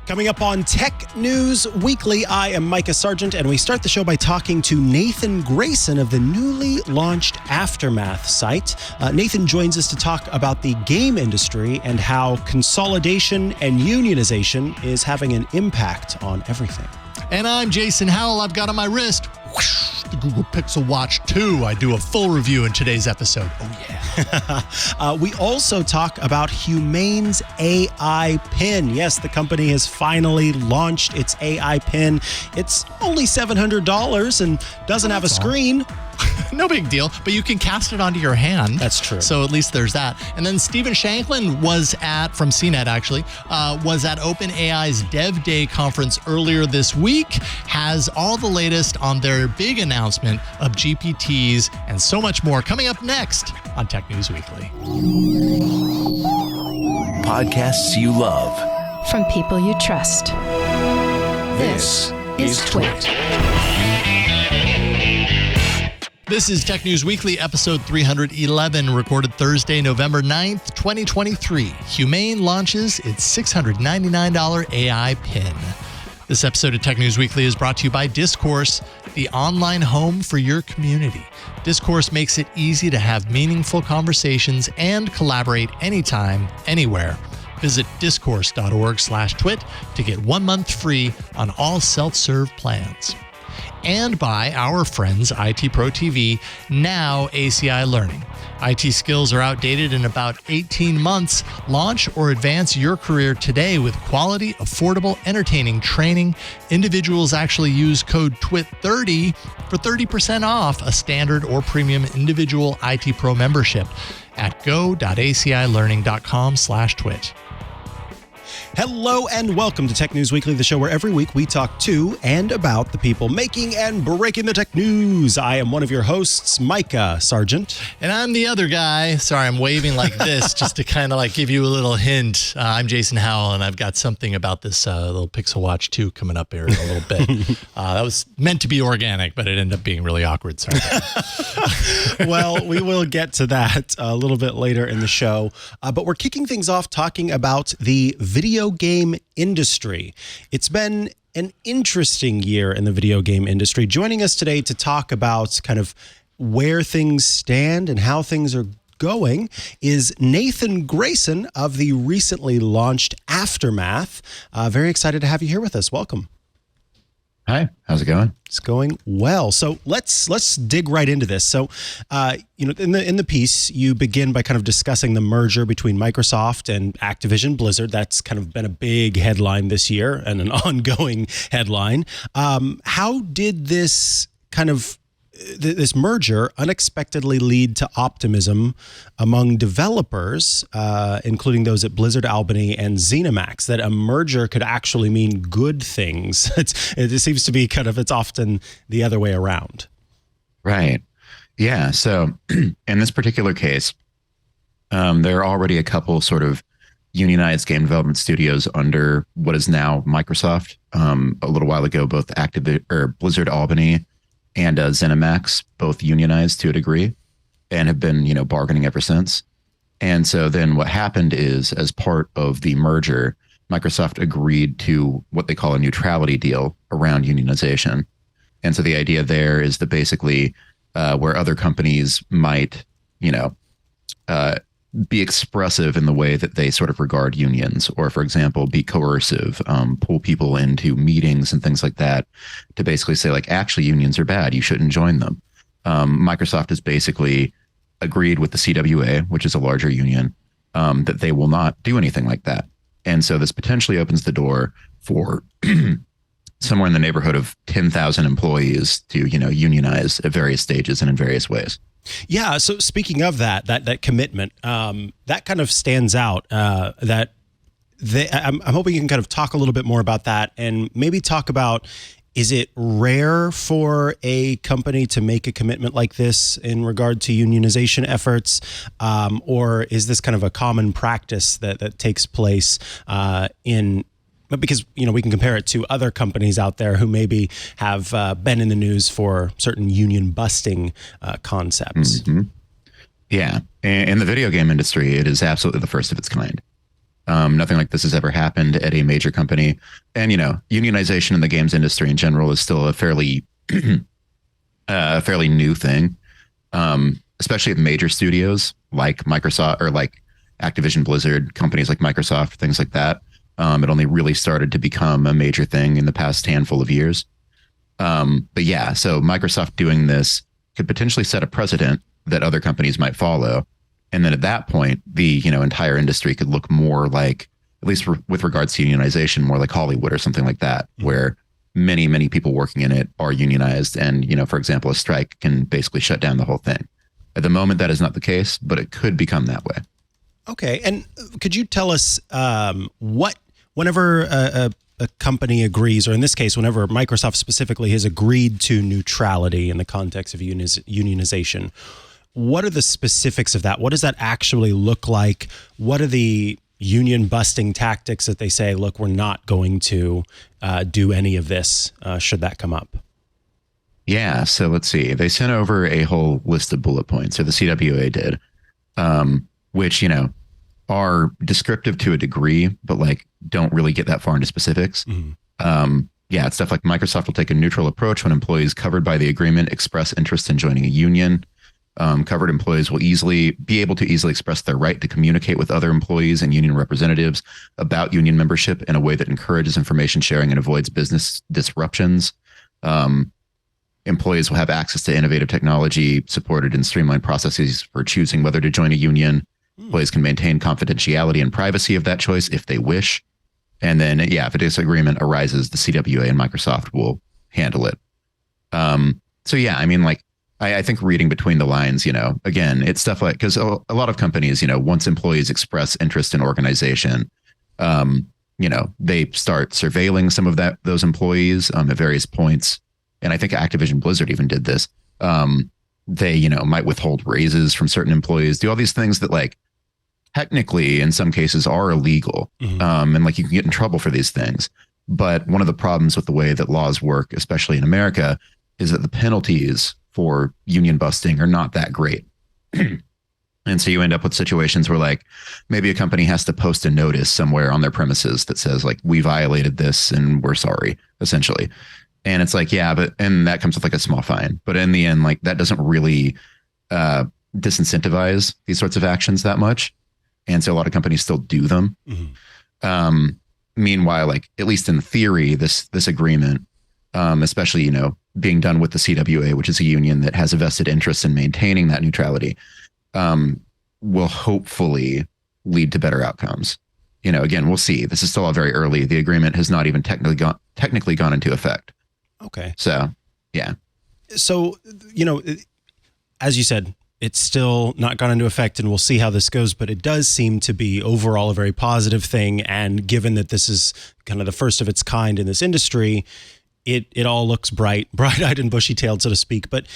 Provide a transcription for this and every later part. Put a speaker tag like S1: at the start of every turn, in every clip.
S1: Coming up on Tech News Weekly, I am Mikah Sargent, and we start the show by talking to Nathan Grayson of the newly launched Aftermath site. Nathan joins us to talk about the game industry and how consolidation and unionization is having an impact on everything.
S2: And I'm Jason Howell. I've got on my wrist the Google Pixel Watch 2. I do a full review in today's episode. Oh,
S1: yeah. We also talk about Humane's AI Pin. Yes, the company has finally launched its AI Pin. It's only $700 and doesn't have a screen.
S2: No big deal, but you can cast it onto your hand.
S1: That's true.
S2: So at least there's that. And then Stephen Shankland from CNET actually, was at OpenAI's Dev Day conference earlier this week, has all the latest on their big announcement of GPTs and so much more coming up next on Tech News Weekly.
S3: Podcasts you love.
S4: From people you trust. This is Twit.
S2: This is Tech News Weekly, episode 311, recorded Thursday, November 9th, 2023. Humane launches its $699 AI Pin. This episode of Tech News Weekly is brought to you by Discourse, the online home for your community. Discourse makes it easy to have meaningful conversations and collaborate anytime, anywhere. Visit discourse.org/twit to get 1 month free on all self-serve plans. And by our friends, IT Pro TV, now ACI Learning. IT skills are outdated in about 18 months. Launch or advance your career today with quality, affordable, entertaining training. Individuals actually use code TWIT30 for 30% off a standard or premium individual IT Pro membership at go.acilearning.com/twit.
S1: Hello and welcome to Tech News Weekly, the show where every week we talk to and about the people making and breaking the tech news. I am one of your hosts, Mikah Sargent.
S2: And I'm the other guy. Sorry, I'm waving like this just to kind of like give you a little hint. I'm Jason Howell, and I've got something about this little Pixel Watch 2 coming up here in a little bit. That was meant to be organic, but it ended up being really awkward. Sorry.
S1: Well, we will get to that a little bit later in the show. But we're kicking things off talking about the video game industry. It's been an interesting year in the video game industry. Joining us today to talk about kind of where things stand and how things are going is Nathan Grayson of the recently launched Aftermath. Very excited to have you here with us. Welcome.
S5: Hi, how's it going?
S1: It's going well. So let's dig right into this. So, in the piece, you begin by kind of discussing the merger between Microsoft and Activision Blizzard. That's kind of been a big headline this year and an ongoing headline. How did this this merger unexpectedly lead to optimism among developers, including those at Blizzard Albany and ZeniMax, that a merger could actually mean good things? It seems to be it's often the other way around.
S5: Right. Yeah. So in this particular case, there are already a couple sort of unionized game development studios under what is now Microsoft. A little while ago, both Blizzard Albany and ZeniMax, both unionized to a degree and have been, bargaining ever since. And so then what happened is, as part of the merger, Microsoft agreed to what they call a neutrality deal around unionization. And so the idea there is that basically where other companies might, be expressive in the way that they sort of regard unions, or, for example, be coercive, pull people into meetings and things like that to basically say, like, actually, unions are bad. You shouldn't join them. Microsoft has basically agreed with the CWA, which is a larger union, that they will not do anything like that. And so this potentially opens the door for somewhere in the neighborhood of 10,000 employees to, unionize at various stages and in various ways.
S1: Yeah. So speaking of that commitment, that kind of stands out. I'm hoping you can kind of talk a little bit more about that and maybe talk about, is it rare for a company to make a commitment like this in regard to unionization efforts, or is this kind of a common practice that takes place because, we can compare it to other companies out there who maybe have been in the news for certain union busting concepts.
S5: Mm-hmm. Yeah. In the video game industry, it is absolutely the first of its kind. Nothing like this has ever happened at a major company. And, unionization in the games industry in general is still a fairly new thing, especially at major studios like Microsoft or like Activision Blizzard, companies like Microsoft, things like that. It only really started to become a major thing in the past handful of years. But yeah, so Microsoft doing this could potentially set a precedent that other companies might follow. And then at that point, the entire industry could look more like, at least with regards to unionization, more like Hollywood or something like that, where many, many people working in it are unionized. And, for example, a strike can basically shut down the whole thing. At the moment, that is not the case, but it could become that way.
S1: Okay. And could you tell us whenever a company agrees, or in this case, whenever Microsoft specifically has agreed to neutrality in the context of unionization, what are the specifics of that? What does that actually look like? What are the union busting tactics that they say, look, we're not going to do any of this should that come up?
S5: Yeah. So let's see. They sent over a whole list of bullet points, or the CWA did, which, are descriptive to a degree, but like don't really get that far into specifics. Yeah, it's stuff like Microsoft will take a neutral approach when employees covered by the agreement express interest in joining a union. Covered employees will be able to easily express their right to communicate with other employees and union representatives about union membership in a way that encourages information sharing and avoids business disruptions. Employees will have access to innovative technology supported and streamlined processes for choosing whether to join a union. Employees can maintain confidentiality and privacy of that choice if they wish. And then, if a disagreement arises, the CWA and Microsoft will handle it. So yeah, I mean, like, I think reading between the lines, again, it's stuff like, because a lot of companies, once employees express interest in organization, they start surveilling some of those employees at various points. And I think Activision Blizzard even did this. They, might withhold raises from certain employees, do all these things that, like, technically in some cases are illegal. And like you can get in trouble for these things. But one of the problems with the way that laws work, especially in America, is that the penalties for union busting are not that great. And so you end up with situations where, like, maybe a company has to post a notice somewhere on their premises that says, like, we violated this and we're sorry, essentially. And it's like, and that comes with like a small fine. But in the end, like, that doesn't really disincentivize these sorts of actions that much. And so a lot of companies still do them. Meanwhile, like, at least in theory, this agreement, especially, being done with the CWA, which is a union that has a vested interest in maintaining that neutrality, will hopefully lead to better outcomes. Again, we'll see. This is still all very early. The agreement has not even technically gone into effect.
S1: Okay.
S5: So, yeah.
S1: So, as you said, it's still not gone into effect, and we'll see how this goes, but it does seem to be overall a very positive thing. And given that this is kind of the first of its kind in this industry, it all looks bright-eyed and bushy-tailed, so to speak. But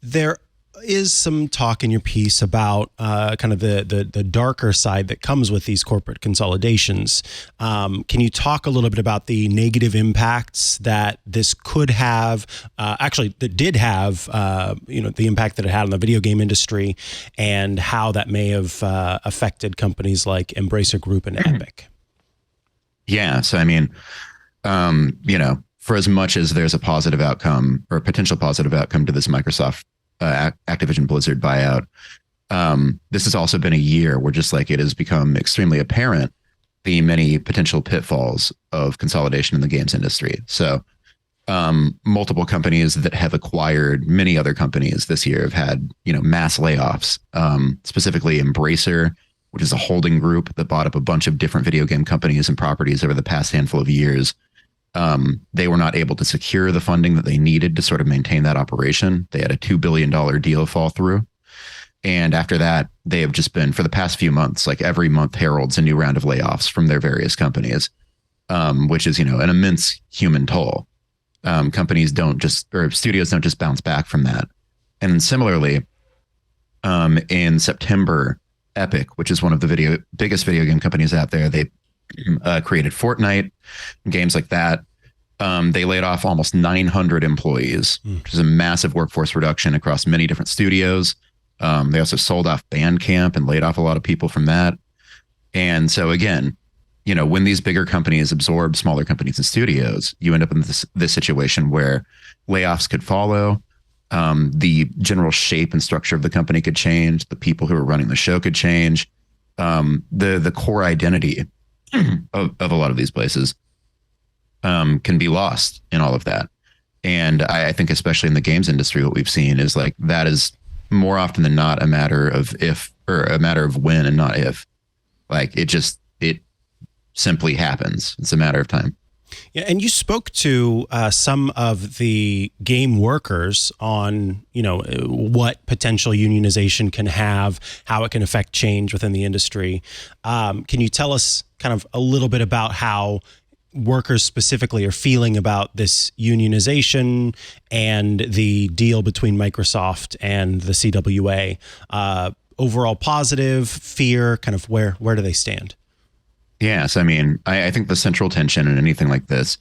S1: there is some talk in your piece about kind of the darker side that comes with these corporate consolidations. Can you talk a little bit about the negative impacts that this could have, that did have, the impact that it had on the video game industry, and how that may have affected companies like Embracer Group and Epic?
S5: Yeah. So, I mean, for as much as there's a positive outcome or a potential positive outcome to this Microsoft Activision Blizzard buyout, this has also been a year where just like it has become extremely apparent the many potential pitfalls of consolidation in the games industry. So multiple companies that have acquired many other companies this year have had, mass layoffs, specifically Embracer, which is a holding group that bought up a bunch of different video game companies and properties over the past handful of years. They were not able to secure the funding that they needed to sort of maintain that operation. They had a $2 billion deal fall through. And after that, they have just been, for the past few months, like every month heralds a new round of layoffs from their various companies, which is, an immense human toll. Studios don't just bounce back from that. And similarly, in September, Epic, which is one of the biggest video game companies out there, they created Fortnite, games like that. They laid off almost 900 employees, which is a massive workforce reduction across many different studios. They also sold off Bandcamp and laid off a lot of people from that. And so again, when these bigger companies absorb smaller companies and studios, you end up in this situation where layoffs could follow. The general shape and structure of the company could change. The people who are running the show could change. The core identity of a lot of these places can be lost in all of that. And I think especially in the games industry, what we've seen is like that is more often than not a matter of if, or a matter of when and not if. Like it simply happens. It's a matter of time.
S1: Yeah, and you spoke to some of the game workers on, what potential unionization can have, how it can affect change within the industry. Can you tell us kind of a little bit about how workers specifically are feeling about this unionization and the deal between Microsoft and the CWA? Overall positive, fear, kind of where do they stand?
S5: Yes. I mean, I think the central tension in anything like this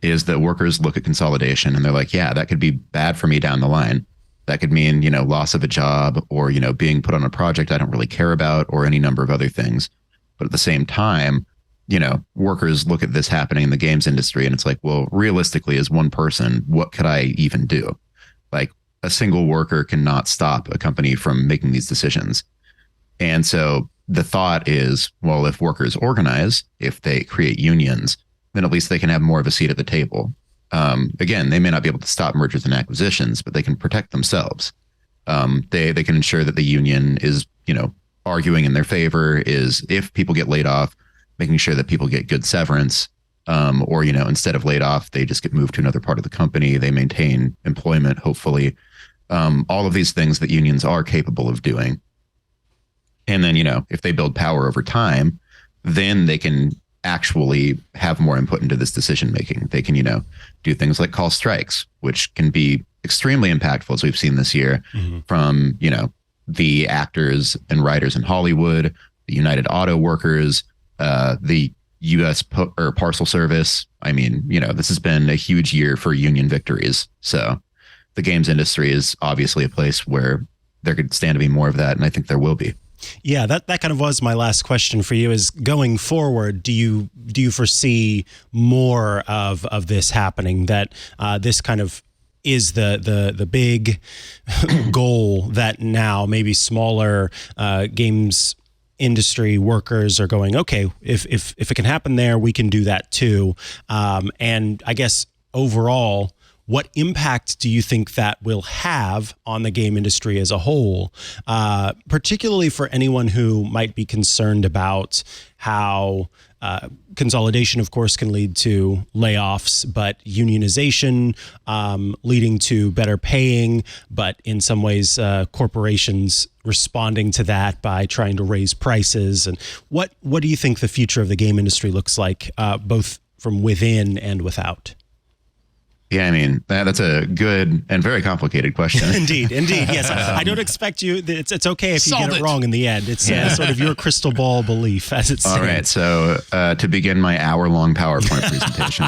S5: is that workers look at consolidation and they're like, yeah, that could be bad for me down the line. That could mean, loss of a job or, being put on a project I don't really care about or any number of other things. But at the same time, workers look at this happening in the games industry and it's like, well, realistically, as one person, what could I even do? Like a single worker cannot stop a company from making these decisions. And so the thought is, well, if workers organize, if they create unions, then at least they can have more of a seat at the table. Again, they may not be able to stop mergers and acquisitions, but they can protect themselves. They can ensure that the union is, arguing in their favor, is if people get laid off, making sure that people get good severance, or, instead of laid off, they just get moved to another part of the company. They maintain employment, hopefully. All of these things that unions are capable of doing. And then, if they build power over time, then they can actually have more input into this decision making. They can, do things like call strikes, which can be extremely impactful, as we've seen this year, from, the actors and writers in Hollywood, the United Auto Workers, the U.S. Parcel Service. I mean, this has been a huge year for union victories. So the games industry is obviously a place where there could stand to be more of that. And I think there will be.
S1: Yeah, that kind of was my last question for you is going forward, do you foresee more of this happening, that this kind of is the big goal that now maybe smaller games industry workers are going, okay, if it can happen there, we can do that too. And I guess overall, what impact do you think that will have on the game industry as a whole, particularly for anyone who might be concerned about how consolidation, of course, can lead to layoffs, but unionization leading to better paying, but in some ways, corporations responding to that by trying to raise prices? And what do you think the future of the game industry looks like, both from within and without?
S5: Yeah, I mean, that's a good and very complicated question.
S1: Indeed. Yes, I don't expect you. It's okay if you get it wrong in the end. It's sort of your crystal ball belief as it stands.
S5: All right, so to begin my hour-long PowerPoint presentation.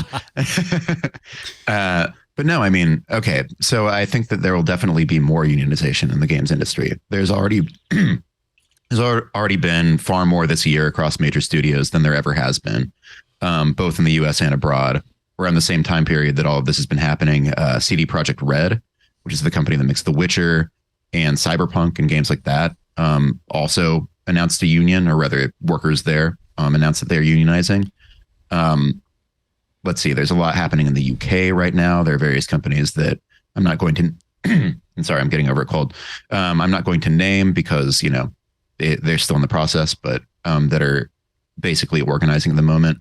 S5: But no, I mean, okay, so I think that there will definitely be more unionization in the games industry. There's already been far more this year across major studios than there ever has been, both in the U.S. and abroad. Around the same time period that all of this has been happening, CD Projekt Red, which is the company that makes The Witcher and Cyberpunk and games like that, also announced a union, or rather workers there announced that they're unionizing. Let's see, there's a lot happening in the UK right now. There are various companies that I'm not going to, I'm sorry, I'm getting over a cold. I'm not going to name because, they're still in the process, but that are basically organizing at the moment.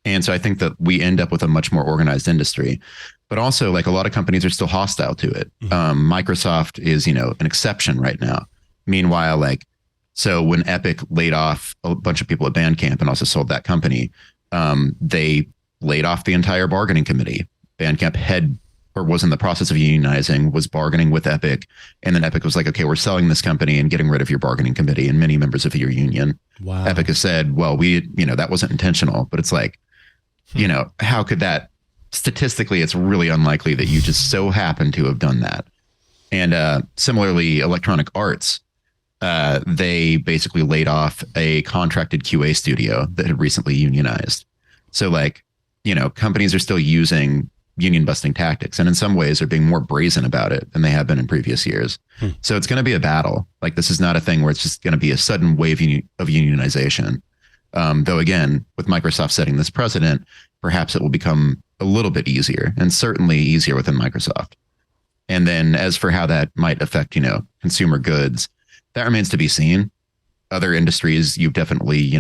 S5: And so I think that we end up with a much more organized industry, but also like a lot of companies are still hostile to it. Microsoft is, an exception right now. Meanwhile, so when Epic laid off a bunch of people at Bandcamp and also sold that company, they laid off the entire bargaining committee. Bandcamp was in the process of unionizing, was bargaining with Epic. And then Epic was like, okay, we're selling this company and getting rid of your bargaining committee and many members of your union.
S1: Wow.
S5: Epic has said, well, that wasn't intentional, but it's like, how could that statistically, it's really unlikely that you just so happen to have done that. And similarly, Electronic Arts, they basically laid off a contracted QA studio that had recently unionized. So like, companies are still using union busting tactics, and in some ways are being more brazen about it than they have been in previous years. So it's going to be a battle. Like, this is not a thing where it's just going to be a sudden wave of unionization. Though again, with Microsoft setting this precedent, perhaps it will become a little bit easier, and certainly easier within Microsoft. And then as for how that might affect, consumer goods, that remains to be seen. Other industries, you've definitely,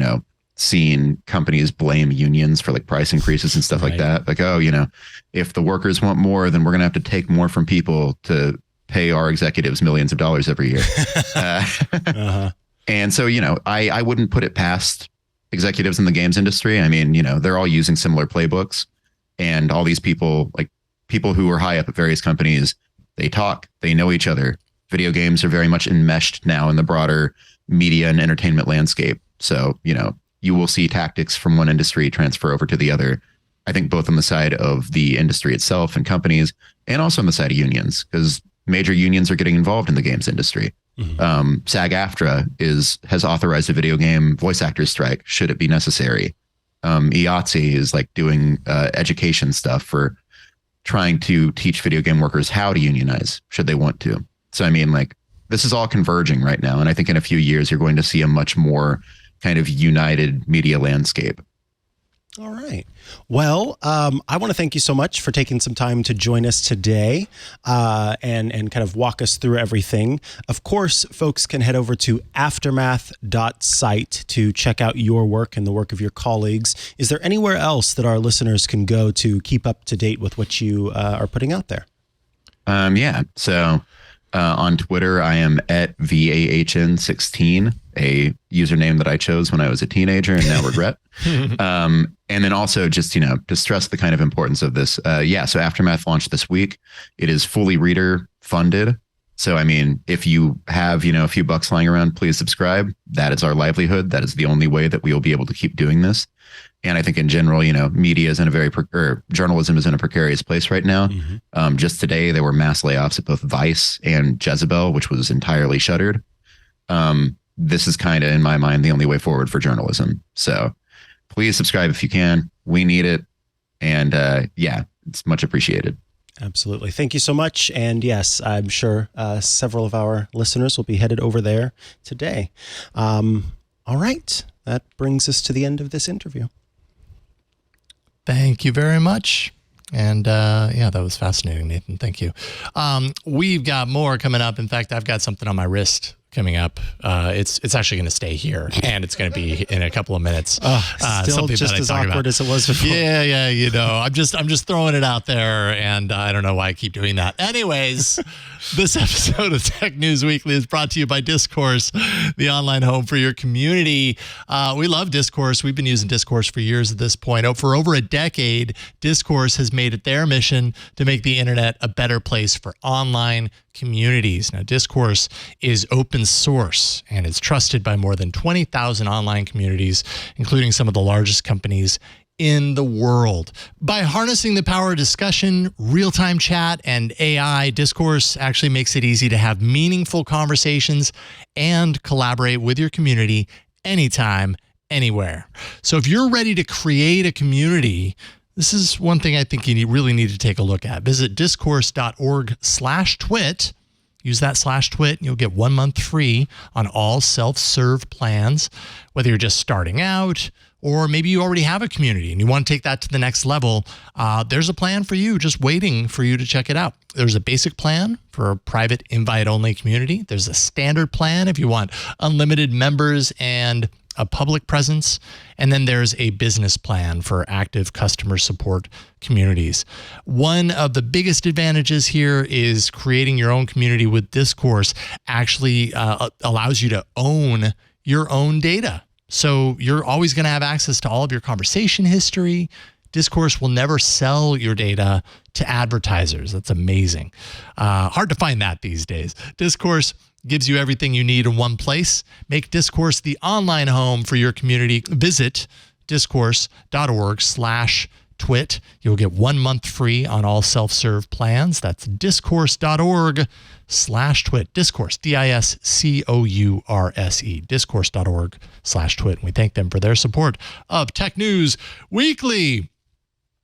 S5: seen companies blame unions for like price increases and stuff like that. Like, oh, if the workers want more, then we're going to have to take more from people to pay our executives millions of dollars every year. And so, I wouldn't put it past executives in the games industry. I mean, they're all using similar playbooks, and all these people, like people who are high up at various companies, they talk, they know each other. Video games are very much enmeshed now in the broader media and entertainment landscape. So, you will see tactics from one industry transfer over to the other. I think both on the side of the industry itself and companies, and also on the side of unions, because major unions are getting involved in the games industry. SAG-AFTRA has authorized a video game voice actors strike should it be necessary. IATSE is like doing education stuff for trying to teach video game workers how to unionize should they want to. So, I mean, like, this is all converging right now. And I think in a few years, you're going to see a much more kind of united media landscape.
S1: All right. Well, I want to thank you so much for taking some time to join us today and kind of walk us through everything. Of course, folks can head over to aftermath.site to check out your work and the work of your colleagues. Is there anywhere else that our listeners can go to keep up to date with what you are putting out there?
S5: Yeah. So on Twitter, I am at VAHN16, a username that I chose when I was a teenager and now regret. And then also just, to stress the kind of importance of this. So Aftermath launched this week. It is fully reader funded. So, I mean, if you have, a few bucks lying around, please subscribe. That is our livelihood. That is the only way that we will be able to keep doing this. And I think in general, media is in journalism is in a precarious place right now. Just today, there were mass layoffs at both Vice and Jezebel, which was entirely shuttered. This is kind of, in my mind, the only way forward for journalism. So please subscribe if you can. We need it. And it's much appreciated.
S1: Absolutely. Thank you so much. And yes, I'm sure several of our listeners will be headed over there today. All right. That brings us to the end of this interview.
S2: Thank you very much. And that was fascinating, Nathan. Thank you. We've got more coming up. In fact, I've got something on my wrist coming up. It's actually going to stay here, and it's going to be in a couple of minutes.
S1: Still just as awkward as it was before.
S2: Yeah. I'm just throwing it out there, and I don't know why I keep doing that. Anyways, this episode of Tech News Weekly is brought to you by Discourse, the online home for your community. We love Discourse. We've been using Discourse for years at this point. For over a decade, Discourse has made it their mission to make the internet a better place for online communities. Now, Discourse is open source, and it's trusted by more than 20,000 online communities, including some of the largest companies in the world. By harnessing the power of discussion, real-time chat, and AI, Discourse actually makes it easy to have meaningful conversations and collaborate with your community anytime, anywhere. So if you're ready to create a community, this is one thing I think you really need to take a look at. Visit discourse.org/twit. Use that /twit. You'll get 1 month free on all self-serve plans, whether you're just starting out or maybe you already have a community and you want to take that to the next level. There's a plan for you, just waiting for you to check it out. There's a basic plan for a private invite-only community. There's a standard plan if you want unlimited members and a public presence. And then there's a business plan for active customer support communities. One of the biggest advantages here is creating your own community with Discourse actually allows you to own your own data. So you're always going to have access to all of your conversation history. Discourse will never sell your data to advertisers. That's amazing. Hard to find that these days. Discourse gives you everything you need in one place. Make Discourse the online home for your community. Visit discourse.org/twit /twit. You'll get 1 month free on all self-serve plans. That's discourse.org/twit. Discourse, DISCOURSE, discourse.org/twit. And we thank them for their support of Tech News Weekly.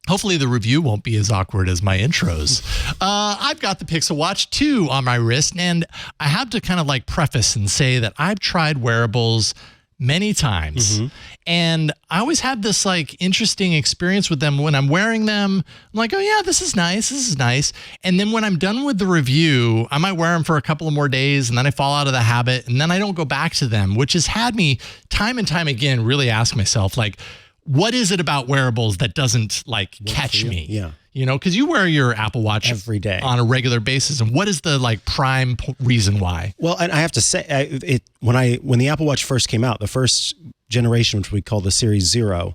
S2: Hopefully the review won't be as awkward as my intros. I've got the Pixel Watch 2 on my wrist, and I have to kind of like preface and say that I've tried wearables many times. And I always have this like interesting experience with them when I'm wearing them. I'm like, oh yeah, this is nice. This is nice. And then when I'm done with the review, I might wear them for a couple of more days and then I fall out of the habit and then I don't go back to them, which has had me time and time again really ask myself, like, what is it about wearables that doesn't like catch me?
S1: Yeah.
S2: You know, because you wear your Apple Watch
S1: every day
S2: on a regular basis. And what is the like prime reason why?
S1: Well, and I have to say, when the Apple Watch first came out, the first generation, which we call the Series 0,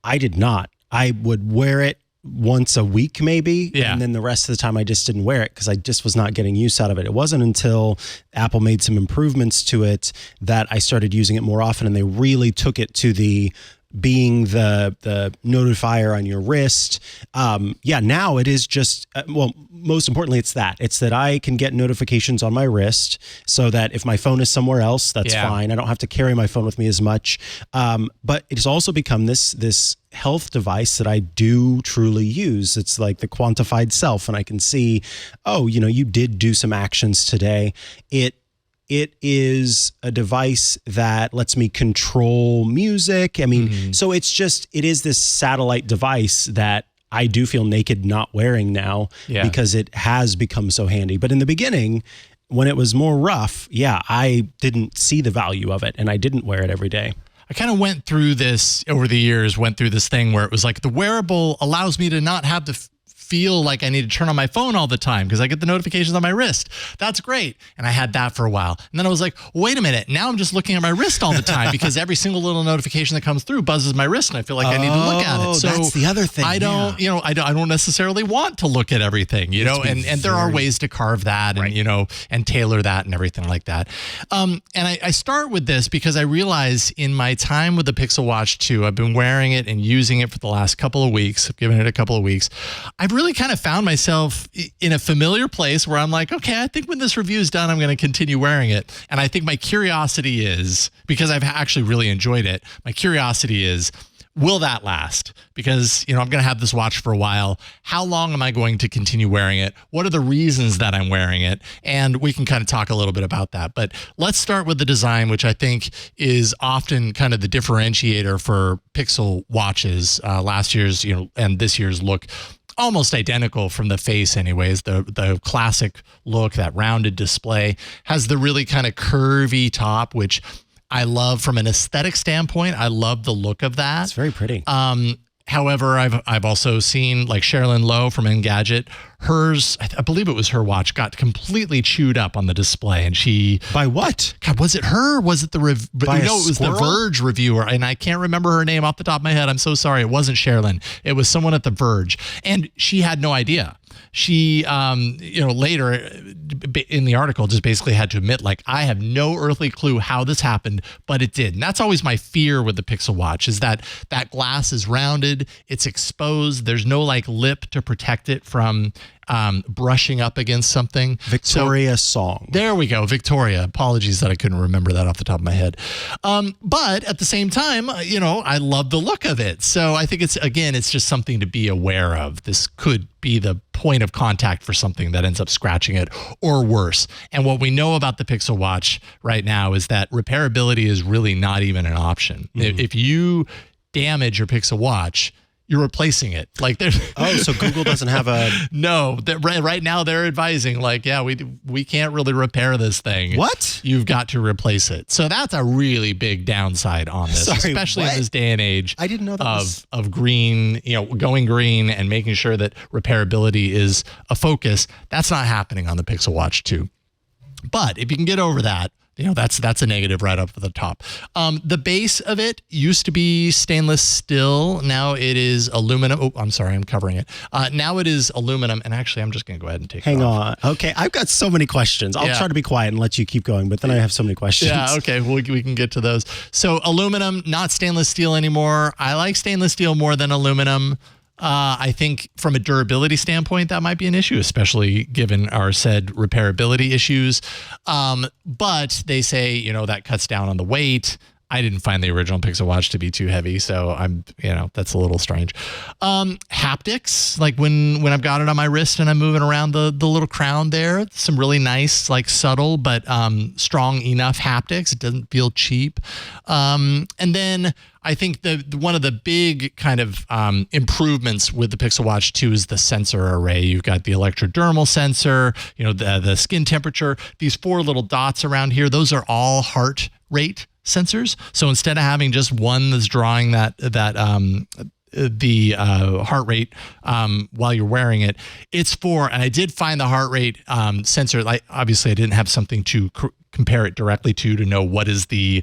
S1: I did not. I would wear it once a week maybe.
S2: Yeah.
S1: And then the rest of the time I just didn't wear it because I just was not getting use out of it. It wasn't until Apple made some improvements to it that I started using it more often, and they really took it to the being the notifier on your wrist. Now it is just, most importantly, it's that I can get notifications on my wrist so that if my phone is somewhere else, that's fine. I don't have to carry my phone with me as much. But it's also become this health device that I do truly use. It's like the quantified self, and I can see, you did do some actions today. It is a device that lets me control music. I mean, so it is this satellite device that I do feel naked not wearing now because it has become so handy. But in the beginning, when it was more rough, I didn't see the value of it and I didn't wear it every day.
S2: I kind of went through this over the years, this thing where it was like the wearable allows me to not have to feel like I need to turn on my phone all the time because I get the notifications on my wrist. That's great. And I had that for a while. And then I was like, wait a minute. Now I'm just looking at my wrist all the time because every single little notification that comes through buzzes my wrist and I feel like I need to look at it. So
S1: that's the other thing.
S2: I don't, I don't necessarily want to look at everything, and there are ways to carve that and, and tailor that and everything like that. And I start with this because I realize in my time with the Pixel Watch 2, I've been wearing it and using it for the last couple of weeks. I've given it a couple of weeks. I've really kind of found myself in a familiar place where I'm like, okay, I think when this review is done, I'm going to continue wearing it. And I think my curiosity is, because I've actually really enjoyed it, my curiosity is, will that last? Because, I'm going to have this watch for a while. How long am I going to continue wearing it? What are the reasons that I'm wearing it? And we can kind of talk a little bit about that. But let's start with the design, which I think is often kind of the differentiator for Pixel watches. Last year's, and this year's look almost identical from the face anyways. The classic look, that rounded display, has the really kind of curvy top, which I love from an aesthetic standpoint. I love the look of that.
S1: It's very pretty.
S2: However, I've also seen like Sherilyn Lowe from Engadget. Hers, I believe it was her watch, got completely chewed up on the display, and she
S1: by what?
S2: God, was it her? Was it the
S1: by
S2: no? It was the Verge reviewer, and I can't remember her name off the top of my head. I'm so sorry. It wasn't Sherilyn. It was someone at the Verge, and she had no idea. She, later in the article just basically had to admit, like, I have no earthly clue how this happened, but it did. And that's always my fear with the Pixel Watch, is that glass is rounded, it's exposed, there's no like lip to protect it from brushing up against something.
S1: Victoria Song.
S2: There we go. Victoria. Apologies that I couldn't remember that off the top of my head. But at the same time, I love the look of it. So I think it's just something to be aware of. This could be the point of contact for something that ends up scratching it or worse. And what we know about the Pixel Watch right now is that repairability is really not even an option. If you damage your Pixel Watch, you're replacing it. Like there's
S1: so Google doesn't have a
S2: no. Right now they're advising like, we can't really repair this thing.
S1: What?
S2: You've got to replace it. So that's a really big downside on this, especially in this day and age.
S1: I didn't know that
S2: of green, going green and making sure that repairability is a focus. That's not happening on the Pixel Watch 2. But if you can get over that, that's a negative right up at the top. The base of it used to be stainless steel. Now it is aluminum. Oh, I'm sorry. I'm covering it. Now it is aluminum. And actually, I'm just going to go ahead and take it off.
S1: Hang on. Okay. I've got so many questions. I'll try to be quiet and let you keep going, but then I have so many questions.
S2: Yeah. Okay. We can get to those. So aluminum, not stainless steel anymore. I like stainless steel more than aluminum. I think from a durability standpoint, that might be an issue, especially given our said repairability issues. But they say, that cuts down on the weight. I didn't find the original Pixel Watch to be too heavy, so that's a little strange. Haptics, like when I've got it on my wrist and I'm moving around the little crown there, some really nice, like subtle but strong enough haptics. It doesn't feel cheap. And then I think one of the big kind of improvements with the Pixel Watch 2 is the sensor array. You've got the electrodermal sensor, the skin temperature, these 4 little dots around here. Those are all heart rate sensors. So instead of having just one that's drawing the heart rate while you're wearing it, it's 4. And I did find the heart rate sensor. Like obviously, I didn't have something to compare it directly to know what is the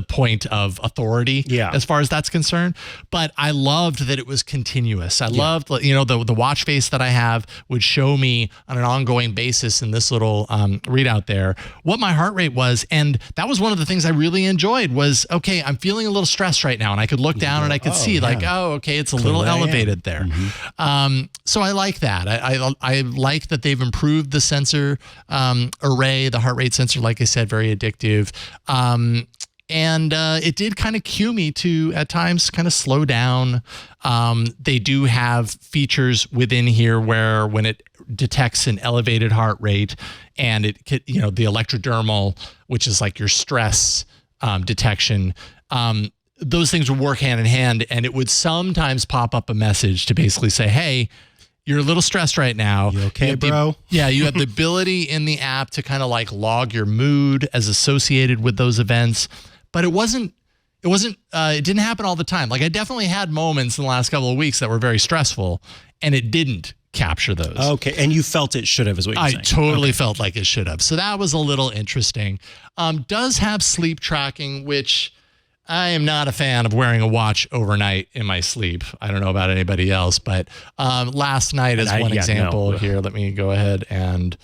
S2: point of authority as far as that's concerned. But I loved that it was continuous. I loved, the watch face that I have would show me on an ongoing basis in this little readout there what my heart rate was. And that was one of the things I really enjoyed was, okay, I'm feeling a little stressed right now. And I could look down and I could see okay, it's a little elevated there. Mm-hmm. So I like that. I like that they've improved the sensor array, the heart rate sensor, like I said, very addictive. And it did kind of cue me to, at times, kind of slow down. They do have features within here where when it detects an elevated heart rate and it, the electrodermal, which is like your stress detection, those things would work hand in hand. And it would sometimes pop up a message to basically say, hey, you're a little stressed right now.
S1: You okay, bro?
S2: You have the ability in the app to kind of like log your mood as associated with those events. But it didn't happen all the time. Like I definitely had moments in the last couple of weeks that were very stressful and it didn't capture those.
S1: Okay. And you felt it should have, is what you're saying.
S2: I totally felt like it should have. So that was a little interesting. Does have sleep tracking, which I am not a fan of wearing a watch overnight in my sleep. I don't know about anybody else, but last night as one example here, let me go ahead and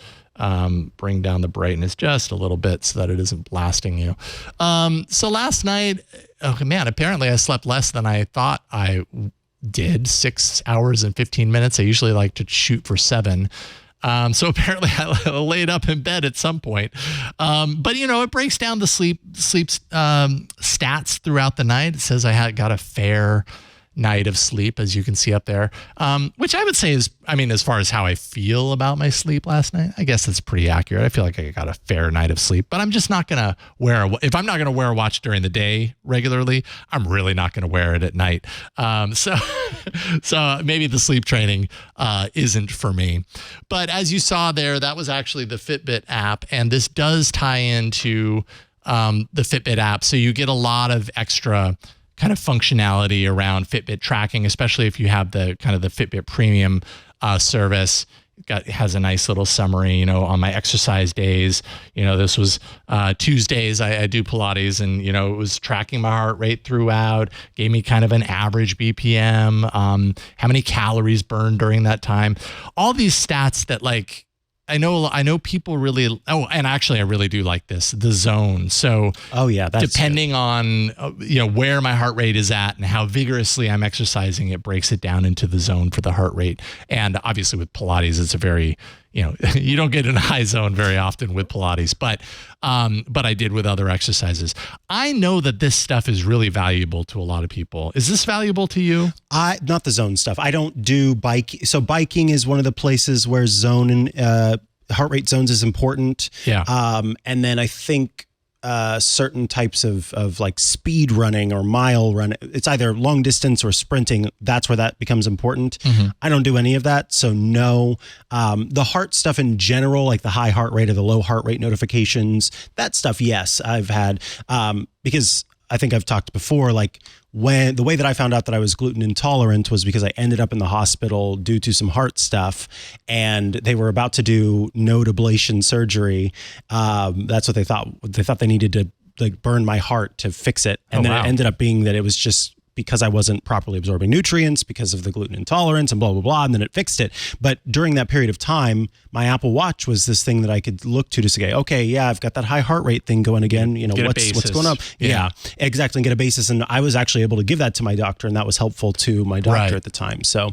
S2: bring down the brightness just a little bit so that it isn't blasting you. So last night, apparently I slept less than I thought I did, 6 hours and 15 minutes. I usually like to shoot for 7. So apparently I laid up in bed at some point. But it breaks down the sleep stats throughout the night. It says I got a fair night of sleep, as you can see up there, which I would say is, as far as how I feel about my sleep last night, I guess that's pretty accurate. I feel like I got a fair night of sleep, but I'm just not going to if I'm not going to wear a watch during the day regularly, I'm really not going to wear it at night. So maybe the sleep training isn't for me. But as you saw there, that was actually the Fitbit app. And this does tie into the Fitbit app. So you get a lot of extra kind of functionality around Fitbit tracking, especially if you have the kind of the Fitbit premium service. It has a nice little summary, on my exercise days. This was Tuesdays. I do Pilates and, it was tracking my heart rate throughout, gave me kind of an average BPM, how many calories burned during that time. All these stats that I know people really, and actually I really do like this, the zone. So that's depending on, where my heart rate is at and how vigorously I'm exercising, it breaks it down into the zone for the heart rate. And obviously with Pilates, it's a very, you don't get in a high zone very often with Pilates, but I did with other exercises. I know that this stuff is really valuable to a lot of people. Is this valuable to you?
S1: Not the zone stuff. I don't do biking. So biking is one of the places where zone and heart rate zones is important.
S2: Yeah.
S1: And then I think certain types of like speed running or mile running, it's either long distance or sprinting. That's where that becomes important. Mm-hmm. I don't do any of that. So no, the heart stuff in general, like the high heart rate or the low heart rate notifications, that stuff. Yes, I've had, because I think I've talked before, like when the way that I found out that I was gluten intolerant was because I ended up in the hospital due to some heart stuff, and they were about to do node ablation surgery. That's what they thought. They thought they needed to like burn my heart to fix it. And then it ended up being that it was just because I wasn't properly absorbing nutrients because of the gluten intolerance and blah, blah, blah. And then it fixed it. But during that period of time, my Apple Watch was this thing that I could look to say, okay, yeah, I've got that high heart rate thing going again. You know, what's going on? Yeah, exactly. And get a basis. And I was actually able to give that to my doctor, and that was helpful to my doctor at the time. So,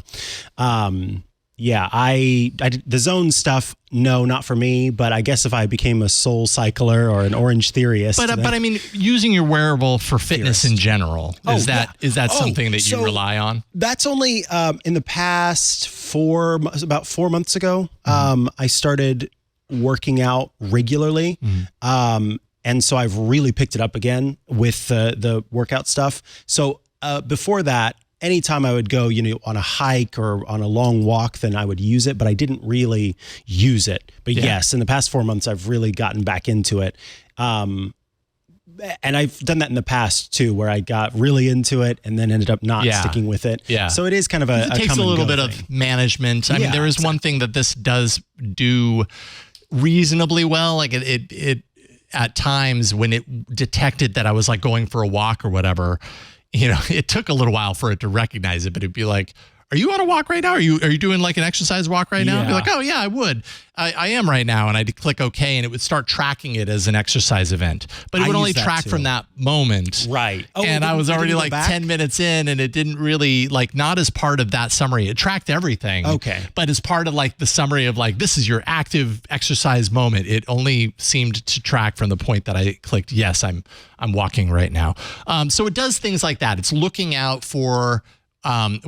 S1: yeah, I the zone stuff, no, not for me. But I guess if I became a soul cycler or an Orange Theorist.
S2: But I mean, using your wearable for fitness in general, is that something that you rely on? That's
S1: only in the past about 4 months ago, I started working out regularly. And so I've really picked it up again with the workout stuff. So before that, anytime I would go, on a hike or on a long walk, then I would use it, but I didn't really use it. But yes, in the past 4 months, I've really gotten back into it. And I've done that in the past too, where I got really into it and then ended up not sticking with it. Yeah. So it is kind of it
S2: takes a little bit of management. I mean, there is one thing that this does do reasonably well. Like it at times when it detected that I was like going for a walk or whatever, it took a little while for it to recognize it, but it'd be like, are you on a walk right now? Are you doing like an exercise walk right now? I'd be like, oh yeah, I would. I am right now. And I'd click okay. And it would start tracking it as an exercise event, but it would only track from that moment.
S1: Right.
S2: Oh, and I was already like 10 minutes in, and it didn't really not as part of that summary. It tracked everything.
S1: Okay.
S2: But as part of like the summary of like, this is your active exercise moment. It only seemed to track from the point that I clicked, yes, I'm walking right now. So it does things like that. It's looking out for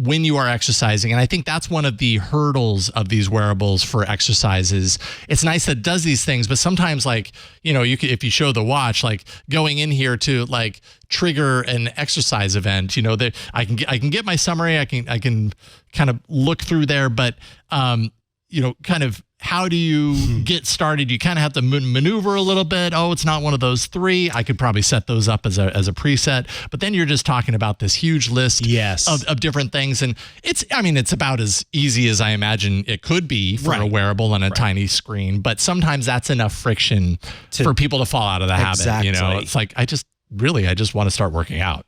S2: when you are exercising. And I think that's one of the hurdles of these wearables for exercises. It's nice that it does these things, but sometimes you could, if you show the watch, like going in here to like trigger an exercise event, that I can get my summary. I can kind of look through there, but kind of how do you get started? You kind of have to maneuver a little bit. Oh, it's not one of those three. I could probably set those up as a preset, but then you're just talking about this huge list of different things. And it's about as easy as I imagine it could be for a wearable on a tiny screen, but sometimes that's enough friction for people to fall out of the habit. It's like, I just want to start working out,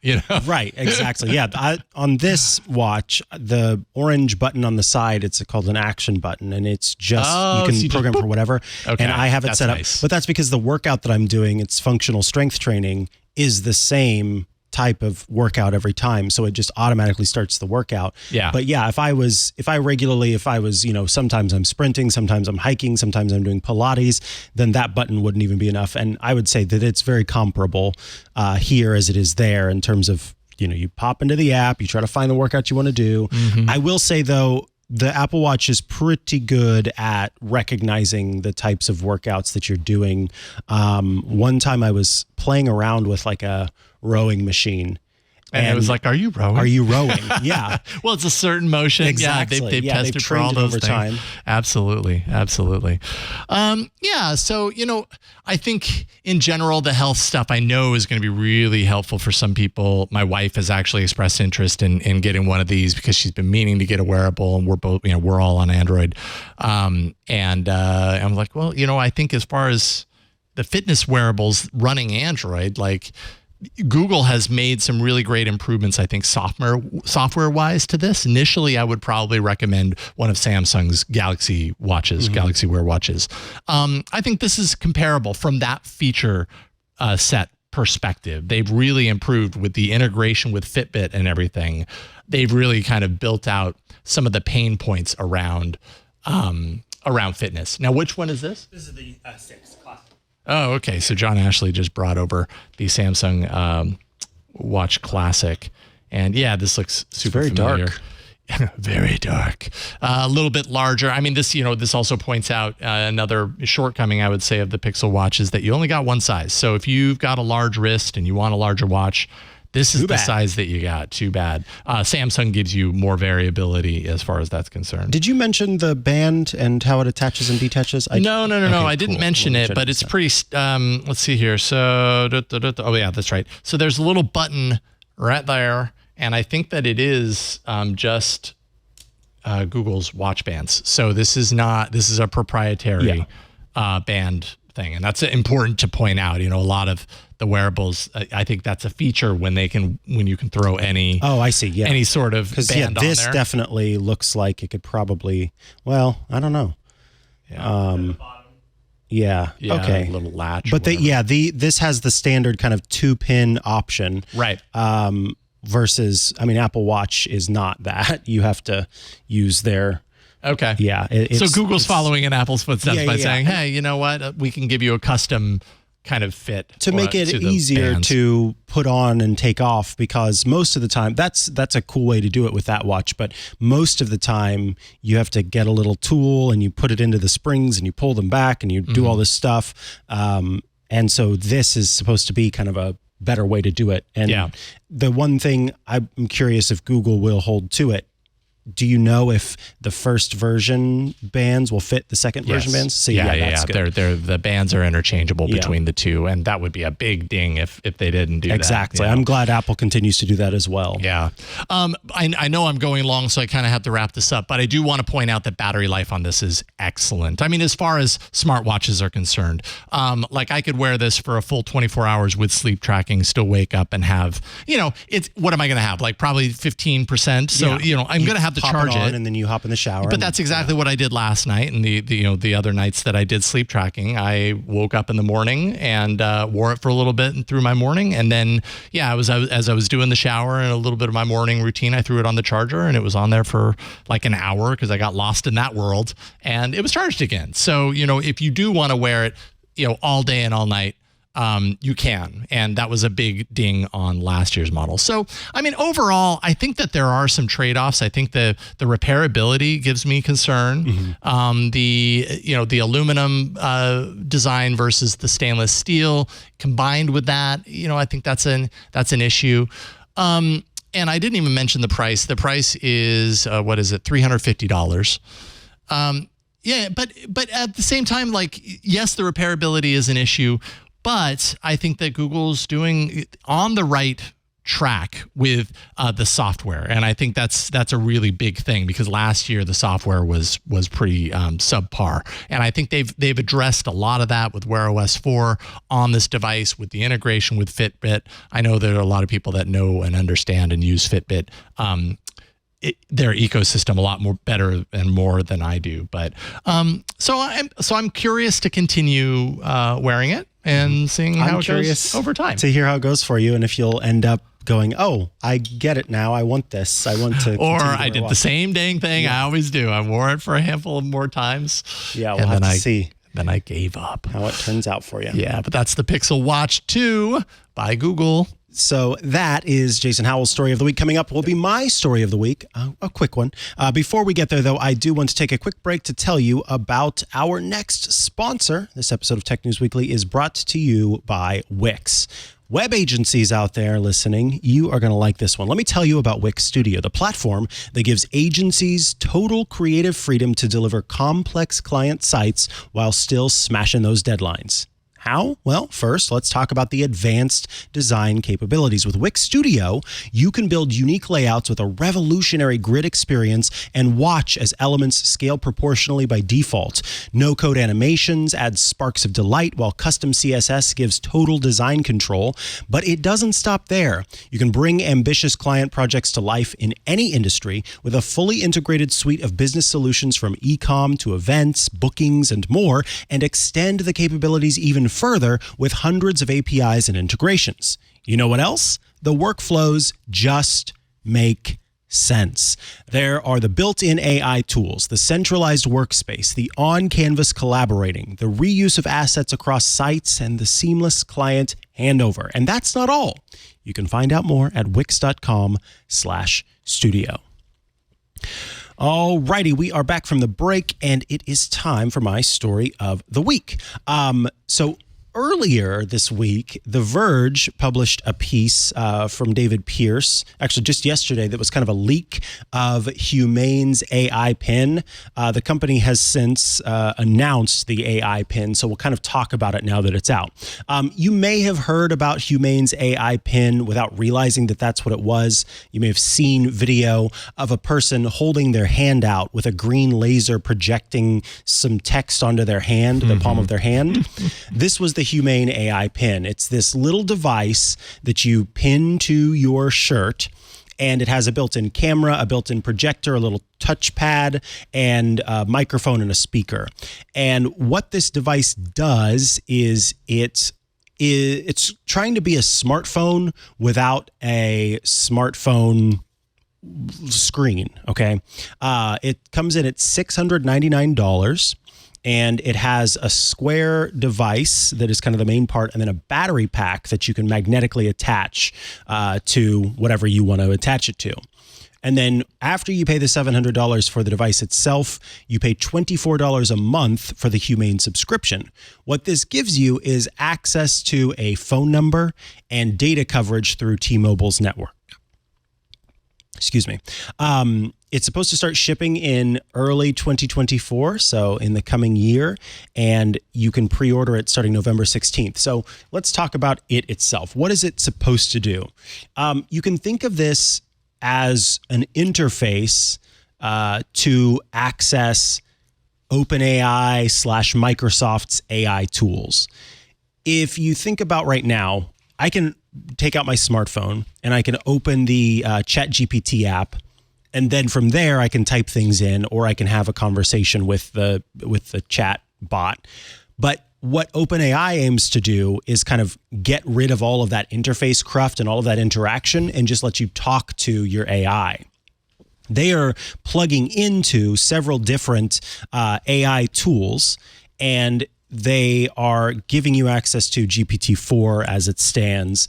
S1: Right, exactly. Yeah. On this watch, the orange button on the side, it's called an action button, and it's just, you can program for whatever. Okay. And I have it set up, but that's because the workout that I'm doing, it's functional strength training, is the same type of workout every time. So it just automatically starts the workout. Yeah. But yeah, if I was, sometimes I'm sprinting, sometimes I'm hiking, sometimes I'm doing Pilates, then that button wouldn't even be enough. And I would say that it's very comparable here as it is there in terms of, you pop into the app, you try to find the workout you want to do. I will say though, the Apple Watch is pretty good at recognizing the types of workouts that you're doing. One time I was playing around with like a rowing machine.
S2: And it was like, are you rowing?
S1: Are you rowing? Yeah.
S2: Well, it's a certain motion.
S1: Exactly.
S2: Yeah, they've tested for all those things. Time. Absolutely. So, I think in general, the health stuff I know is going to be really helpful for some people. My wife has actually expressed interest in getting one of these because she's been meaning to get a wearable, and we're both, we're all on Android. And I'm like, well, I think as far as the fitness wearables running Android, like, Google has made some really great improvements, I think, software-wise to this. Initially, I would probably recommend one of Samsung's Galaxy watches, Galaxy Wear watches. I think this is comparable from that feature set perspective. They've really improved with the integration with Fitbit and everything. They've really kind of built out some of the pain points around fitness. Now, which one is this?
S6: This is the 6 Classic.
S2: Oh, okay. So John Ashley just brought over the Samsung Watch Classic. And yeah, this looks super familiar.
S1: Dark.
S2: Very dark. A little bit larger. I mean, this also points out another shortcoming, I would say, of the Pixel Watch is that you only got one size. So if you've got a large wrist and you want a larger watch, this is the size that you got. Too bad. Samsung gives you more variability as far as that's concerned.
S1: Did you mention the band and how it attaches and detaches?
S2: No. I didn't mention it, but it's pretty, let's see here. So, oh yeah, that's right. So there's a little button right there. And I think that it is just Google's watch bands. So this is a proprietary band thing. And that's important to point out. A lot of the wearables, I think that's a feature when you can throw any.
S1: Oh, I see. Yeah.
S2: Any sort of band on
S1: this
S2: there.
S1: definitely looks like it could probably, well, I don't know. Yeah. Okay.
S2: A little latch.
S1: But this has the standard kind of 2-pin option.
S2: Right.
S1: Versus, Apple Watch is not that. You have to use their.
S2: Okay.
S1: Yeah.
S2: So Google's following in Apple's footsteps by saying,
S1: yeah.
S2: hey, you know what? We can give you a custom kind of fit
S1: to make it easier to put on and take off, because most of the time that's a cool way to do it with that watch, but most of the time you have to get a little tool and you put it into the springs and you pull them back and you do all this stuff, and so this is supposed to be kind of a better way to do it. And the one thing I'm curious if Google will hold to it. Do you know if the first version bands will fit the second version bands? So that's good.
S2: The bands are interchangeable between the two, and that would be a big ding if they didn't do that.
S1: Exactly. I'm glad Apple continues to do that as well.
S2: Yeah. I know I'm going long, so I kind of have to wrap this up, but I do want to point out that battery life on this is excellent. As far as smartwatches are concerned, like I could wear this for a full 24 hours with sleep tracking, still wake up and have, what am I going to have? Like probably 15%. So, I'm going to have to charge it,
S1: and then you hop in the shower.
S2: But that's exactly what I did last night, and the other nights that I did sleep tracking, I woke up in the morning and wore it for a little bit and through my morning, and then as I was doing the shower and a little bit of my morning routine, I threw it on the charger, and it was on there for like an hour because I got lost in that world, and it was charged again. So if you do want to wear it, all day and all night, you can. And that was a big ding on last year's model. So, overall, I think that there are some trade-offs. I think the repairability gives me concern. The aluminum design versus the stainless steel combined with that, I think that's an issue. And I didn't even mention the price. The price is, $350. But at the same time, yes, the repairability is an issue, but I think that Google's doing on the right track with the software, and I think that's a really big thing, because last year the software was pretty subpar, and I think they've addressed a lot of that with Wear OS 4 on this device, with the integration with Fitbit. I know there are a lot of people that know and understand and use Fitbit. Their ecosystem a lot more better and more than I do, but so I'm curious to continue wearing it and seeing how it goes over time.
S1: To hear how it goes for you, and if you'll end up going, oh, I get it now. I want this. I want to.
S2: Or I did the same dang thing I always do. I wore it for a handful of more times.
S1: Yeah, we'll have to see.
S2: Then I gave up.
S1: How it turns out for you.
S2: Yeah, but that's the Pixel Watch 2 by Google.
S1: So that is Jason Howell's story of the week. Coming up will be my story of the week, a quick one. Before we get there, though, I do want to take a quick break to tell you about our next sponsor. This episode of Tech News Weekly is brought to you by Wix. Web agencies out there listening, you are going to like this one. Let me tell you about Wix Studio, the platform that gives agencies total creative freedom to deliver complex client sites while still smashing those deadlines. How? Well, first, let's talk about the advanced design capabilities. With Wix Studio, you can build unique layouts with a revolutionary grid experience and watch as elements scale proportionally by default. No-code animations add sparks of delight, while custom CSS gives total design control. But it doesn't stop there. You can bring ambitious client projects to life in any industry with a fully integrated suite of business solutions, from e-com to events, bookings, and more, and extend the capabilities even further with hundreds of APIs and integrations. You know what else? The workflows just make sense. There are the built-in AI tools, the centralized workspace, the on-canvas collaborating, the reuse of assets across sites, and the seamless client handover. And that's not all. You can find out more at wix.com/studio. Alrighty, we are back from the break, and it is time for my story of the week. So earlier this week, The Verge published a piece from David Pierce, actually just yesterday, that was kind of a leak of Humane's AI Pin. The company has since announced the AI Pin, so we'll kind of talk about it now that it's out. You may have heard about Humane's AI Pin without realizing that that's what it was. You may have seen video of a person holding their hand out with a green laser projecting some text onto their hand, the palm of their hand. This was the Humane AI Pin. It's this little device that you pin to your shirt, and it has a built-in camera, a built-in projector, a little touchpad, and a microphone and a speaker. And what this device does is it's trying to be a smartphone without a smartphone screen, okay? It comes in at $699. And it has a square device that is kind of the main part, and then a battery pack that you can magnetically attach to whatever you want to attach it to. And then after you pay the $700 for the device itself, you pay $24 a month for the Humane subscription. What this gives you is access to a phone number and data coverage through T-Mobile's network. Excuse me. It's supposed to start shipping in early 2024, so in the coming year, and you can pre-order it starting November 16th. So let's talk about it itself. What is it supposed to do? You can think of this as an interface to access OpenAI / Microsoft's AI tools. If you think about right now, I can take out my smartphone and I can open the ChatGPT app, and then from there I can type things in, or I can have a conversation with the chat bot. But what OpenAI aims to do is kind of get rid of all of that interface cruft and all of that interaction and just let you talk to your AI. They are plugging into several different AI tools, and they are giving you access to GPT-4 as it stands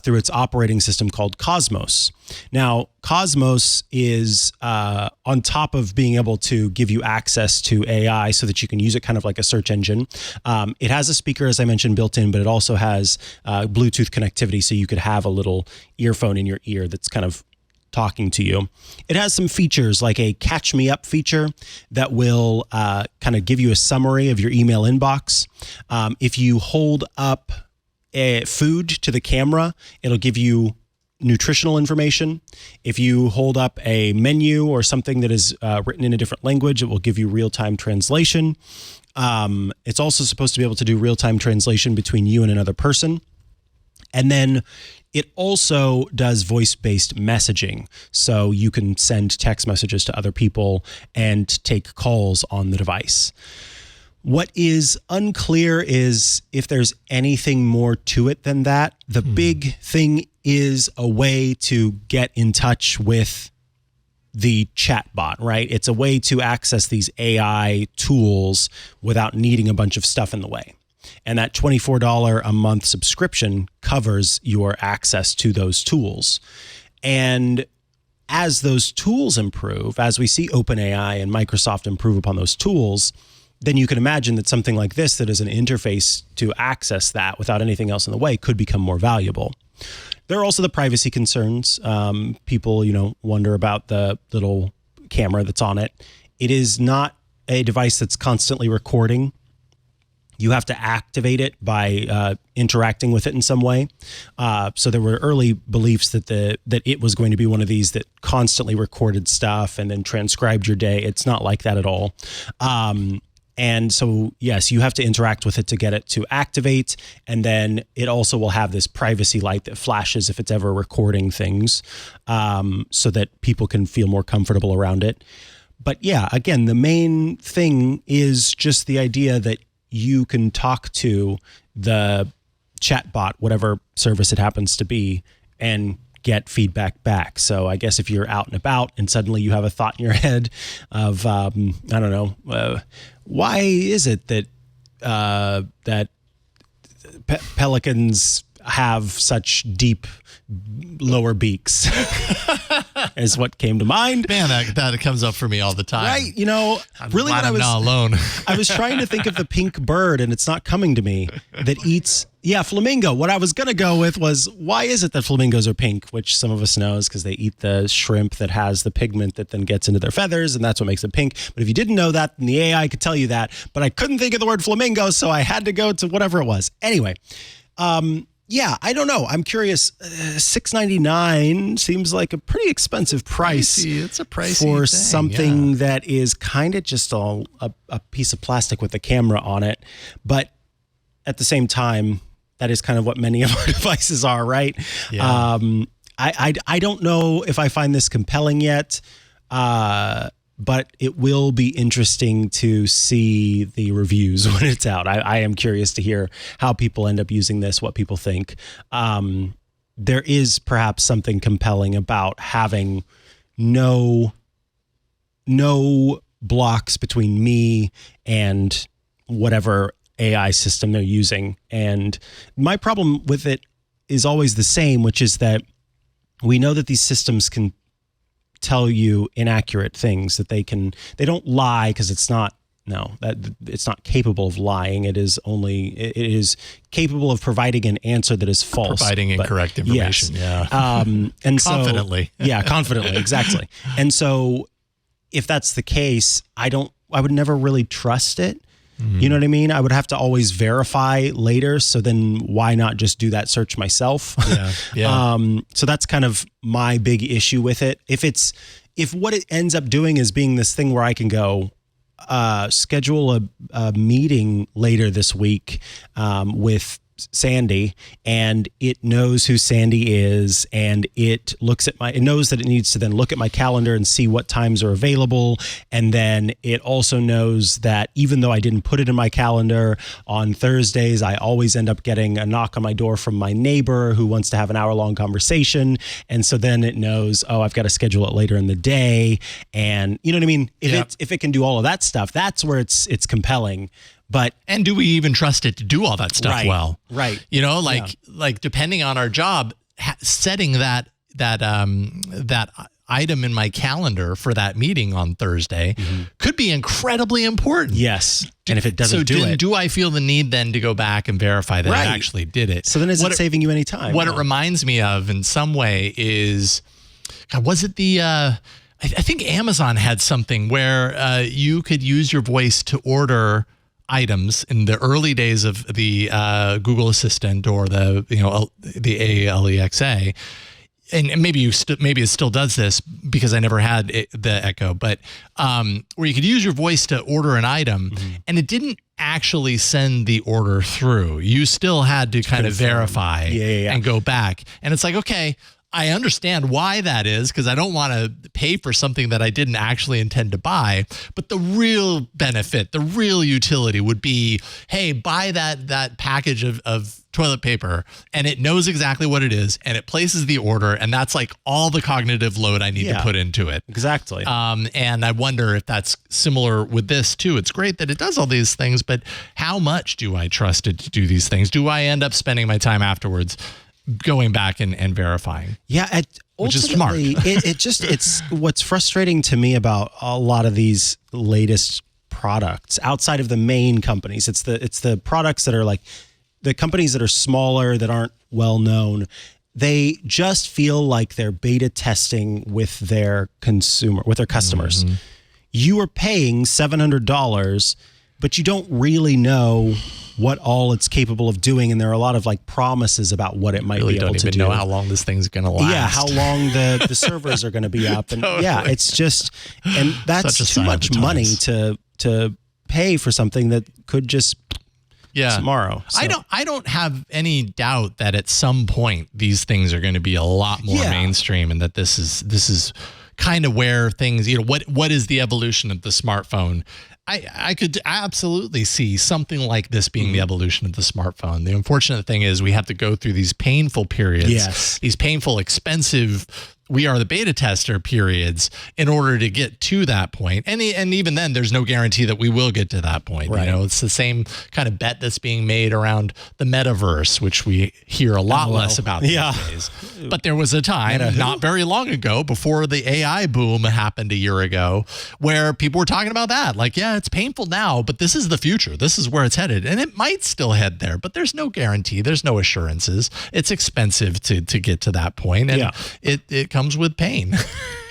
S1: through its operating system called Cosmos. Now, Cosmos is on top of being able to give you access to AI so that you can use it kind of like a search engine. It has a speaker, as I mentioned, built in, but it also has Bluetooth connectivity, so you could have a little earphone in your ear that's kind of talking to you. It has some features like a catch me up feature that will kind of give you a summary of your email inbox. If you hold up food to the camera, it'll give you nutritional information. If you hold up a menu or something that is written in a different language, it will give you real-time translation. It's also supposed to be able to do real-time translation between you and another person. And then it also does voice-based messaging, so you can send text messages to other people and take calls on the device. What is unclear is if there's anything more to it than that. The big thing is a way to get in touch with the chatbot, right? It's a way to access these AI tools without needing a bunch of stuff in the way. And that $24 a month subscription covers your access to those tools. And as those tools improve, as we see OpenAI and Microsoft improve upon those tools, then you can imagine that something like this, that is an interface to access that without anything else in the way, could become more valuable. There are also the privacy concerns. People, wonder about the little camera that's on it. It is not a device that's constantly recording. You have to activate it by interacting with it in some way. So there were early beliefs that it was going to be one of these that constantly recorded stuff and then transcribed your day. It's not like that at all. And so, yes, you have to interact with it to get it to activate. And then it also will have this privacy light that flashes if it's ever recording things, so that people can feel more comfortable around it. But yeah, again, the main thing is just the idea that you can talk to the chatbot, whatever service it happens to be, and get feedback back. So I guess if you're out and about and suddenly you have a thought in your head of, why is it that pelicans, have such deep lower beaks is what came to mind.
S2: Man, that comes up for me all the time.
S1: Right. You know,
S2: I'm
S1: really
S2: glad
S1: when
S2: I'm not alone.
S1: I was trying to think of the pink bird and it's not coming to me that eats. Yeah, flamingo. What I was going to go with was, why is it that flamingos are pink? Which some of us know is because they eat the shrimp that has the pigment that then gets into their feathers, and that's what makes it pink. But if you didn't know that, then the AI could tell you that. But I couldn't think of the word flamingo, so I had to go to whatever it was. Anyway, yeah, I don't know. I'm curious. $6.99 seems like a pretty expensive price.
S2: It's a pricey
S1: for
S2: thing,
S1: something that is kind of just a piece of plastic with a camera on it. But at the same time, that is kind of what many of our devices are, right?
S2: Yeah.
S1: I don't know if I find this compelling yet, but it will be interesting to see the reviews when it's out. I am curious to hear how people end up using this, what people think. There is perhaps something compelling about having no blocks between me and whatever AI system they're using. And my problem with it is always the same, which is that we know that these systems can tell you inaccurate things, that they don't lie because it's not capable of lying. It is capable of providing an answer that is false.
S2: Providing incorrect information.
S1: Yes.
S2: Yeah.
S1: And
S2: confidently.
S1: Confidently. Exactly. And so if that's the case, I would never really trust it. You know what I mean? I would have to always verify later. So then why not just do that search myself?
S2: Yeah.
S1: So that's kind of my big issue with it. If what it ends up doing is being this thing where I can go schedule a meeting later this week with Sandy, and it knows who Sandy is, and it knows that it needs to then look at my calendar and see what times are available. And then it also knows that even though I didn't put it in my calendar on Thursdays, I always end up getting a knock on my door from my neighbor who wants to have an hour-long conversation. And so then it knows, oh, I've got to schedule it later in the day. And you know what I mean? If it can do all of that stuff, that's where it's compelling.
S2: And do we even trust it to do all that stuff well?
S1: Right.
S2: You know, like depending on our job, setting that item in my calendar for that meeting on Thursday could be incredibly important.
S1: Yes. And if it doesn't
S2: do I feel the need then to go back and verify that it actually did it?
S1: So then is it saving you any time?
S2: What it reminds me of in some way is, God, was it I think Amazon had something where you could use your voice to order items in the early days of the Google Assistant or the Alexa, and maybe it still does this because I never had the Echo, but where you could use your voice to order an item, and it didn't actually send the order through. You still had to kind of verify and go back, and it's like, okay, I understand why that is, because I don't want to pay for something that I didn't actually intend to buy. But the real benefit, the real utility would be, hey, buy that package of toilet paper, and it knows exactly what it is, and it places the order, and that's like all the cognitive load I need to put into it.
S1: Exactly.
S2: And I wonder if that's similar with this too. It's great that it does all these things, but how much do I trust it to do these things? Do I end up spending my time afterwards going back and verifying?
S1: Yeah,
S2: which is smart.
S1: It's what's frustrating to me about a lot of these latest products outside of the main companies. It's the products that are like the companies that are smaller, that aren't well known. They just feel like they're beta testing with their customers. You are paying $700, but you don't really know what all it's capable of doing, and there are a lot of like promises about what it might be able to do.
S2: Really don't even know how long this thing's going to last.
S1: Yeah, how long the servers are going to be up, and it's just, and that's too much money to pay for something that could just tomorrow. So.
S2: I don't have any doubt that at some point these things are going to be a lot more mainstream, and that this is kind of where things, what is the evolution of the smartphone? I could absolutely see something like this being the evolution of the smartphone. The unfortunate thing is we have to go through these painful periods, these painful, expensive we are the beta tester periods in order to get to that point. And even then, there's no guarantee that we will get to that point.
S1: Right.
S2: You know, it's the same kind of bet that's being made around the metaverse, which we hear a lot less about these days. But there was a time not very long ago, before the AI boom happened a year ago, where people were talking about that. Like, yeah, it's painful now, but this is the future. This is where it's headed. And it might still head there, but there's no guarantee. There's no assurances. It's expensive to get to that point. And it comes with pain.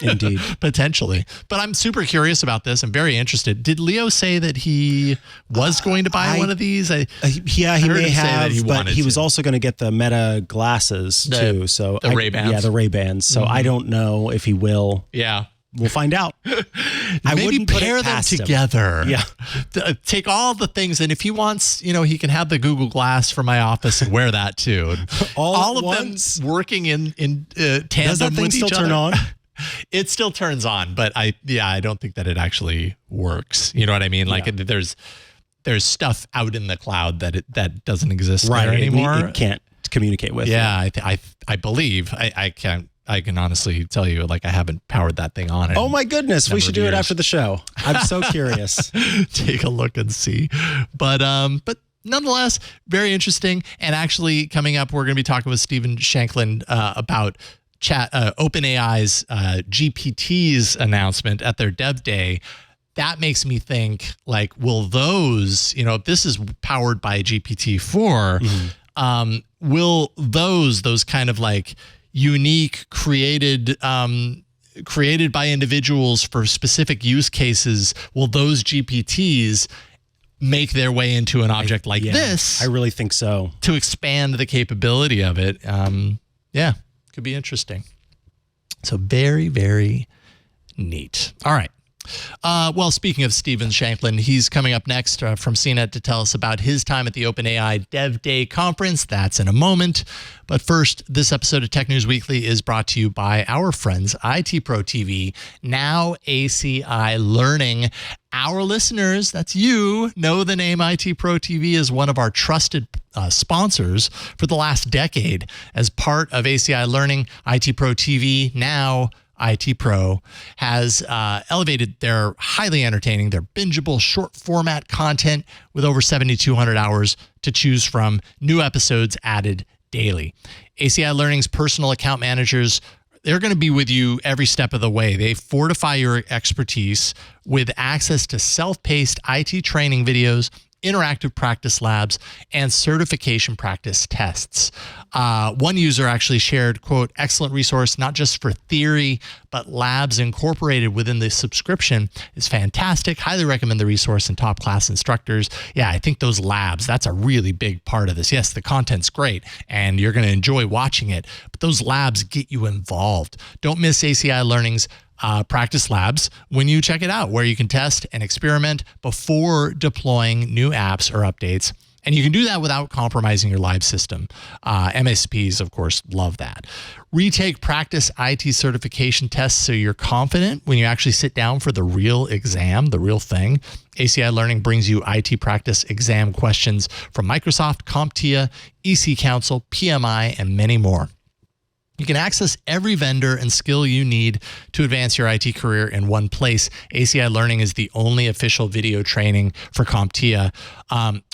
S1: Indeed.
S2: Potentially. But I'm super curious about this. I'm very interested. Did Leo say that he was going to buy one of these?
S1: Yeah, he may have, but he was also going to get the Meta glasses too. So
S2: the Ray-Bans.
S1: Yeah, the Ray-Bans. So I don't know if he will.
S2: Yeah.
S1: We'll find out.
S2: Maybe pair them together.
S1: Yeah.
S2: Take all the things, and if he wants, he can have the Google Glass for my office and wear that too. All of them working in tandem
S1: Does that thing
S2: with
S1: still
S2: each
S1: turn
S2: other.
S1: on?
S2: It still turns on, but I don't think that it actually works. You know what I mean? Like there's stuff out in the cloud that doesn't exist there anymore.
S1: It can't communicate with.
S2: Yeah, I believe I can't. I can honestly tell you, like, I haven't powered that thing on.
S1: Oh my goodness, we should do it after the show. I'm so curious.
S2: Take a look and see. But nonetheless, very interesting. And actually, coming up, we're going to be talking with Stephen Shankland about OpenAI's GPT's announcement at their Dev Day. That makes me think, like, will those, if this is powered by GPT-4, will those kind of like unique created by individuals for specific use cases, will those GPTs make their way into an object like this?
S1: I really think so.
S2: To expand the capability of it. Could be interesting. So very, very neat. All right. Well, speaking of Stephen Shankland, he's coming up next from CNET to tell us about his time at the OpenAI Dev Day conference. That's in a moment. But first, this episode of Tech News Weekly is brought to you by our friends, IT Pro TV, now ACI Learning. Our listeners, that's you, know the name IT Pro TV is one of our trusted sponsors for the last decade. As part of ACI Learning, IT Pro TV, now IT Pro, has elevated their highly entertaining, their bingeable short format content with over 7,200 hours to choose from, new episodes added daily. ACI Learning's personal account managers, they're going to be with you every step of the way. They fortify your expertise with access to self-paced IT training videos, interactive practice labs, and certification practice tests. One user actually shared, quote, excellent resource, not just for theory, but labs incorporated within the subscription is fantastic. Highly recommend the resource and top class instructors. Yeah, I think those labs, that's a really big part of this. Yes, the content's great and you're going to enjoy watching it, but those labs get you involved. Don't miss ACI Learning's practice labs when you check it out, where you can test and experiment before deploying new apps or updates. And you can do that without compromising your live system. MSPs, of course, love that. Retake practice IT certification tests so you're confident when you actually sit down for the real exam, the real thing. ACI Learning brings you IT practice exam questions from Microsoft, CompTIA, EC Council, PMI, and many more. You can access every vendor and skill you need to advance your IT career in one place. ACI Learning is the only official video training for CompTIA.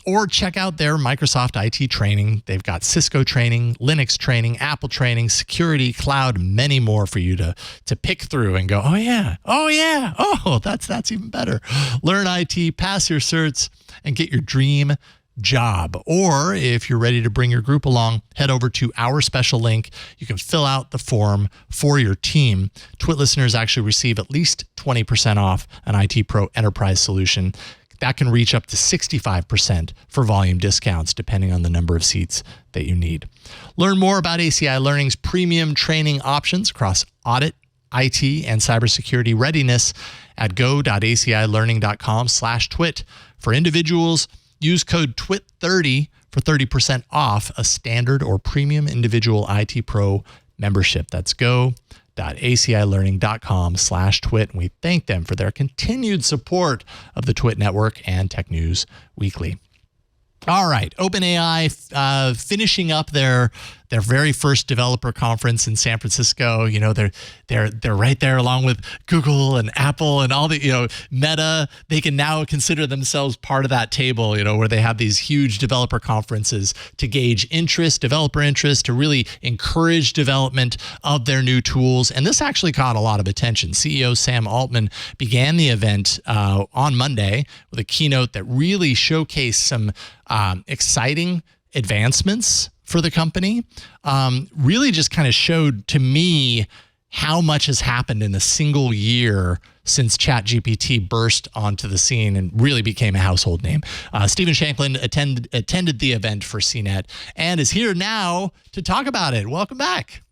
S2: Or check out their Microsoft IT training. They've got Cisco training, Linux training, Apple training, security, cloud, many more for you to pick through and go, oh, that's even better. Learn IT, pass your certs, and get your dream job. Or if you're ready to bring your group along, head over to our special link. You can fill out the form for your team. Twit listeners actually receive at least 20% off an IT Pro Enterprise solution. That can reach up to 65% for volume discounts, depending on the number of seats that you need. Learn more about ACI Learning's premium training options across audit, IT, and cybersecurity readiness at go.acilearning.com/twit. For individuals, use code TWIT30 for 30% off a standard or premium individual IT Pro membership. That's go.acilearning.com/twit. And we thank them for their continued support of the Twit Network and Tech News Weekly. All right, OpenAI finishing up their their very first developer conference in San Francisco. You know, they're right there along with Google and Apple and all the, you know, Meta. They can now consider themselves part of that table, you know, where they have these huge developer conferences to gauge interest, developer interest, to really encourage development of their new tools. And this actually caught a lot of attention. CEO Sam Altman began the event on Monday with a keynote that really showcased some exciting advancements for the company. Really just kind of showed to me how much has happened in a single year since ChatGPT burst onto the scene and really became a household name. Stephen Shankland attended the event for CNET and is here now to talk about it. Welcome back.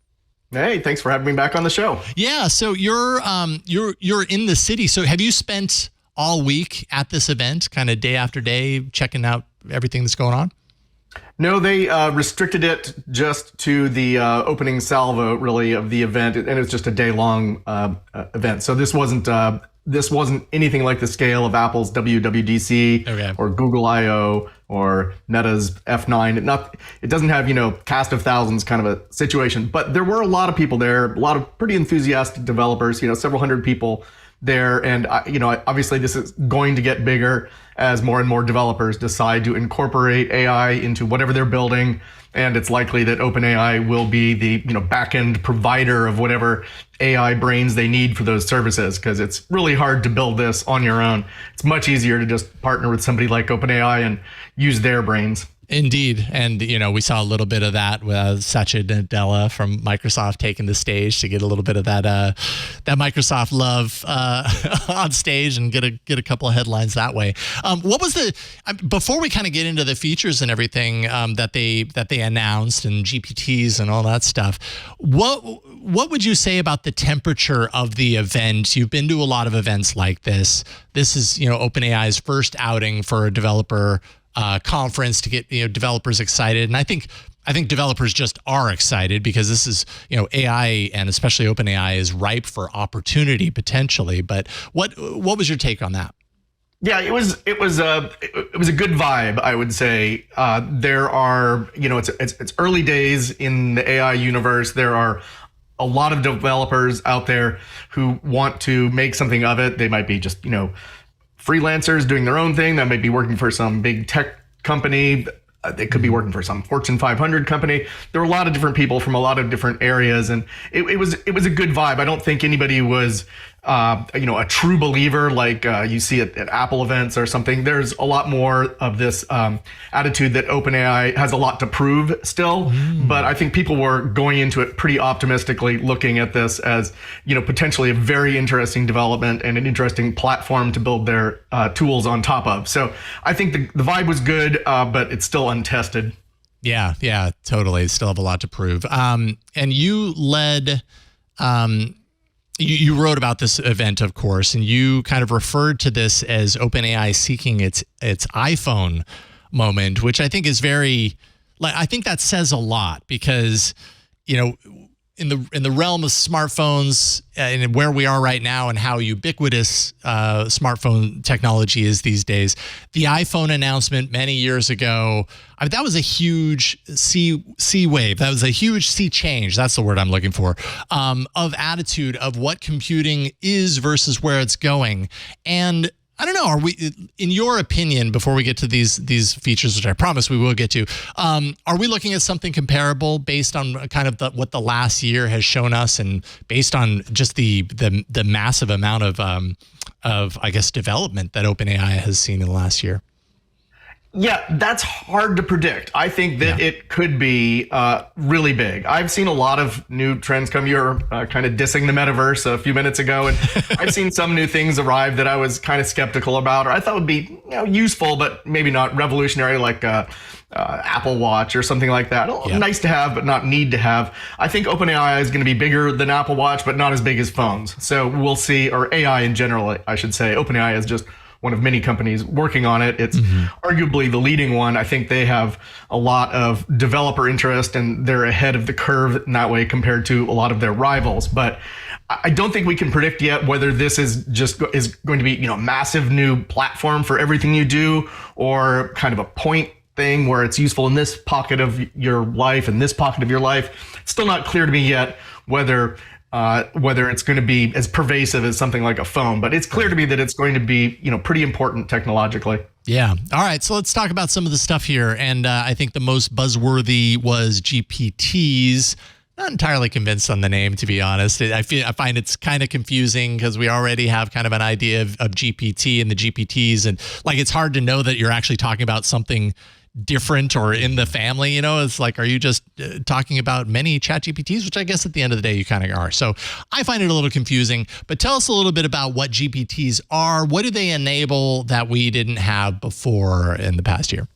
S6: Hey, thanks for having me back on the show.
S2: Yeah, so you're in the city. So have you spent all week at this event, kind of day after day, checking out everything that's going on?
S6: No, they restricted it just to the opening salvo, really, of the event, and it's just a day-long event. So this wasn't anything like the scale of Apple's WWDC or Google I/O or Meta's F9. It doesn't have, you know, cast of thousands kind of a situation. But there were a lot of people there, a lot of pretty enthusiastic developers, you know, several hundred people there. And, you know, obviously this is going to get bigger as more and more developers decide to incorporate AI into whatever they're building. And it's likely that OpenAI will be the, you know, back-end provider of whatever AI brains they need for those services, because it's really hard to build this on your own. It's much easier to just partner with somebody like OpenAI and use their brains.
S2: Indeed. And, you know, we saw a little bit of that with Satya Nadella from Microsoft taking the stage to get a little bit of that Microsoft love on stage and get a couple of headlines that way. What was before we kind of get into the features and everything that they announced and GPTs and all that stuff, what would you say about the temperature of the event? You've been to a lot of events like this. This is, you know, OpenAI's first outing for a developer conference to get, you know, developers excited. And I think developers just are excited because this is, you know, AI and especially OpenAI is ripe for opportunity potentially. But what was your take on that?
S6: Yeah, it was a good vibe, I would say. There are, you know, it's early days in the AI universe. There are a lot of developers out there who want to make something of it. They might be just, you know, freelancers doing their own thing. That might be working for some big tech company. They could be working for some Fortune 500 company. There were a lot of different people from a lot of different areas, and it was a good vibe. I don't think anybody was, you know, a true believer like you see at Apple events or something. There's a lot more of this attitude that OpenAI has a lot to prove still, but I think people were going into it pretty optimistically, looking at this as, you know, potentially a very interesting development and an interesting platform to build their tools on top of. So I think the vibe was good, but it's still untested.
S2: Yeah, totally. Still have a lot to prove. And you led. You wrote about this event, of course, and you kind of referred to this as OpenAI seeking its iPhone moment, which I think is very, like, I think that says a lot because, you know, in the realm of smartphones and where we are right now and how ubiquitous smartphone technology is these days, the iPhone announcement many years ago, I mean, that was a huge sea wave. That was a huge sea change. That's the word I'm looking for, of attitude of what computing is versus where it's going. And I don't know. Are we, in your opinion, before we get to these features, which I promise we will get to, are we looking at something comparable based on kind of what the last year has shown us, and based on just the massive amount of I guess development that OpenAI has seen in the last year?
S6: Yeah, that's hard to predict. I think that it could be really big. I've seen a lot of new trends come. You're kind of dissing the metaverse a few minutes ago, and I've seen some new things arrive that I was kind of skeptical about, or I thought would be, you know, useful, but maybe not revolutionary, like Apple Watch or something like that. Nice to have, but not need to have. I think OpenAI is going to be bigger than Apple Watch, but not as big as phones. So we'll see, or AI in general, I should say. OpenAI is just one of many companies working on it. It's arguably the leading one. I think they have a lot of developer interest and they're ahead of the curve in that way compared to a lot of their rivals. But I don't think we can predict yet whether this is going to be, you know, massive new platform for everything you do, or kind of a point thing where it's useful in this pocket of your life and this pocket of your life. It's still not clear to me yet whether it's going to be as pervasive as something like a phone, but it's clear to me that it's going to be, pretty important technologically.
S2: Yeah. All right. So let's talk about some of the stuff here. And I think the most buzzworthy was GPTs. Not entirely convinced on the name, to be honest. I find it's kind of confusing because we already have kind of an idea of GPT and the GPTs, and like it's hard to know that you're actually talking about something different or in the family. It's like, are you just talking about many chat GPTs, which I guess at the end of the day you kind of are. So I find it a little confusing, but tell us a little bit about what GPTs are. What do they enable that we didn't have before in the past year?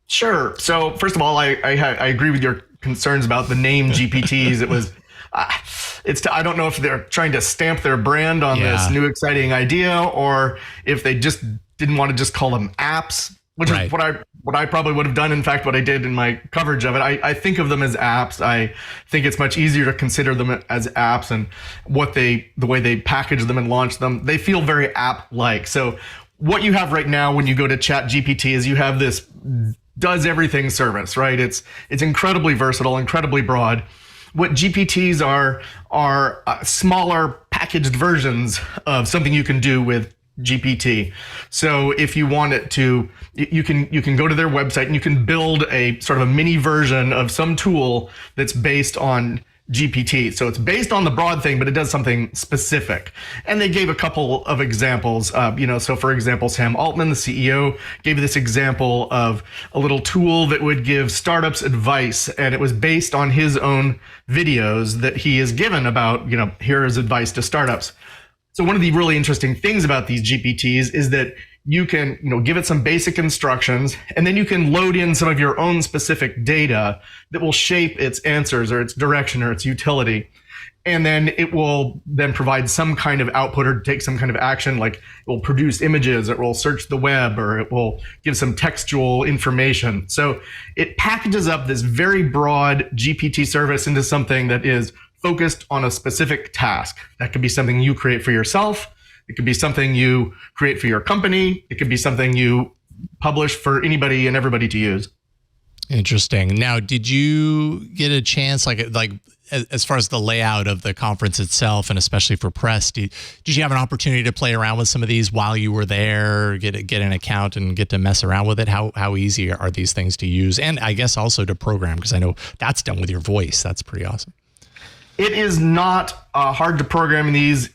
S6: Sure. So first of all, I agree with your concerns about the name GPTs. It was, I don't know if they're trying to stamp their brand on this new exciting idea, or if they just didn't want to just call them apps, which is what I probably would have done. In fact, what I did in my coverage of it, I think of them as apps. I think it's much easier to consider them as apps, and the way they package them and launch them, they feel very app-like. So what you have right now when you go to Chat GPT is you have this does everything service, right? It's incredibly versatile, incredibly broad. What GPTs are smaller packaged versions of something you can do with GPT. So if you want it to, you can go to their website and you can build a sort of a mini version of some tool that's based on GPT. So it's based on the broad thing, but it does something specific. And they gave a couple of examples. So for example, Sam Altman, the CEO, gave this example of a little tool that would give startups advice, and it was based on his own videos that he has given about, here is advice to startups. So one of the really interesting things about these GPTs is that you can, give it some basic instructions, and then you can load in some of your own specific data that will shape its answers or its direction or its utility. And then it will then provide some kind of output or take some kind of action, like it will produce images, it will search the web, or it will give some textual information. So it packages up this very broad GPT service into something that is focused on a specific task. That could be something you create for yourself. It could be something you create for your company. It could be something you publish for anybody and everybody to use.
S2: Interesting. Now, did you get a chance, like as far as the layout of the conference itself, and especially for press, did you have an opportunity to play around with some of these while you were there, get an account and get to mess around with it? How easy are these things to use? And I guess also to program, because I know that's done with your voice. That's pretty awesome.
S6: It is not hard to program in these.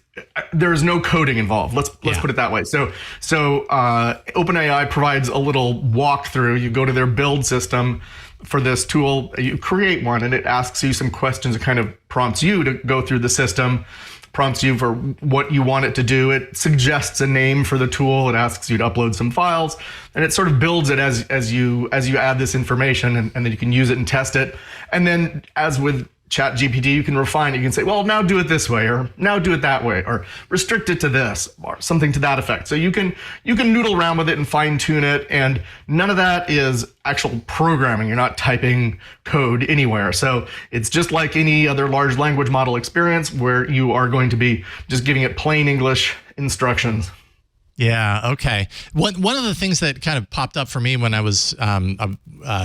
S6: There's no coding involved. Let's put it that way. So OpenAI provides a little walkthrough. You go to their build system for this tool, you create one, and it asks you some questions. It kind of prompts you to go through the system, prompts you for what you want it to do. It suggests a name for the tool. It asks you to upload some files, and it sort of builds it as you add this information, and then you can use it and test it. And then, as with Chat GPT, you can refine it. You can say, well, now do it this way, or now do it that way, or restrict it to this, or something to that effect. So you can noodle around with it and fine tune it. And none of that is actual programming. You're not typing code anywhere. So it's just like any other large language model experience where you are going to be just giving it plain English instructions.
S2: Yeah. Okay. One of the things that kind of popped up for me when I was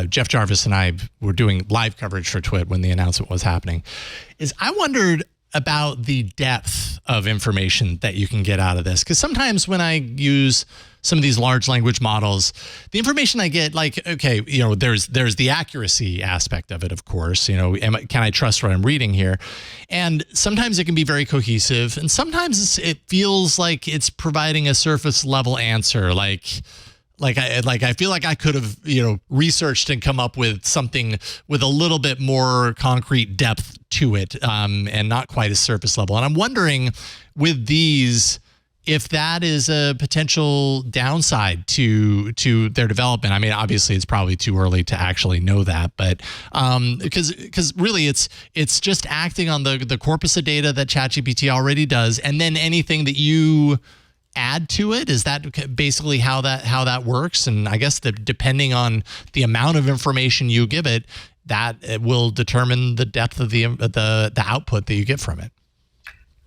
S2: Jeff Jarvis and I were doing live coverage for Twit when the announcement was happening, is I wondered about the depth of information that you can get out of this. Because sometimes when I use some of these large language models, the information I get, like, okay, there's the accuracy aspect of it, of course. Can I trust what I'm reading here? And sometimes it can be very cohesive, and sometimes it feels like it's providing a surface level answer, like I feel like I could have, researched and come up with something with a little bit more concrete depth to it, and not quite as surface level. And I'm wondering with these, if that is a potential downside to their development. I mean, obviously it's probably too early to actually know that, but because really it's just acting on the corpus of data that ChatGPT already does, and then anything that you add to it. Is that basically how that works? And I guess depending on the amount of information you give it, that it will determine the depth of the output that you get from it.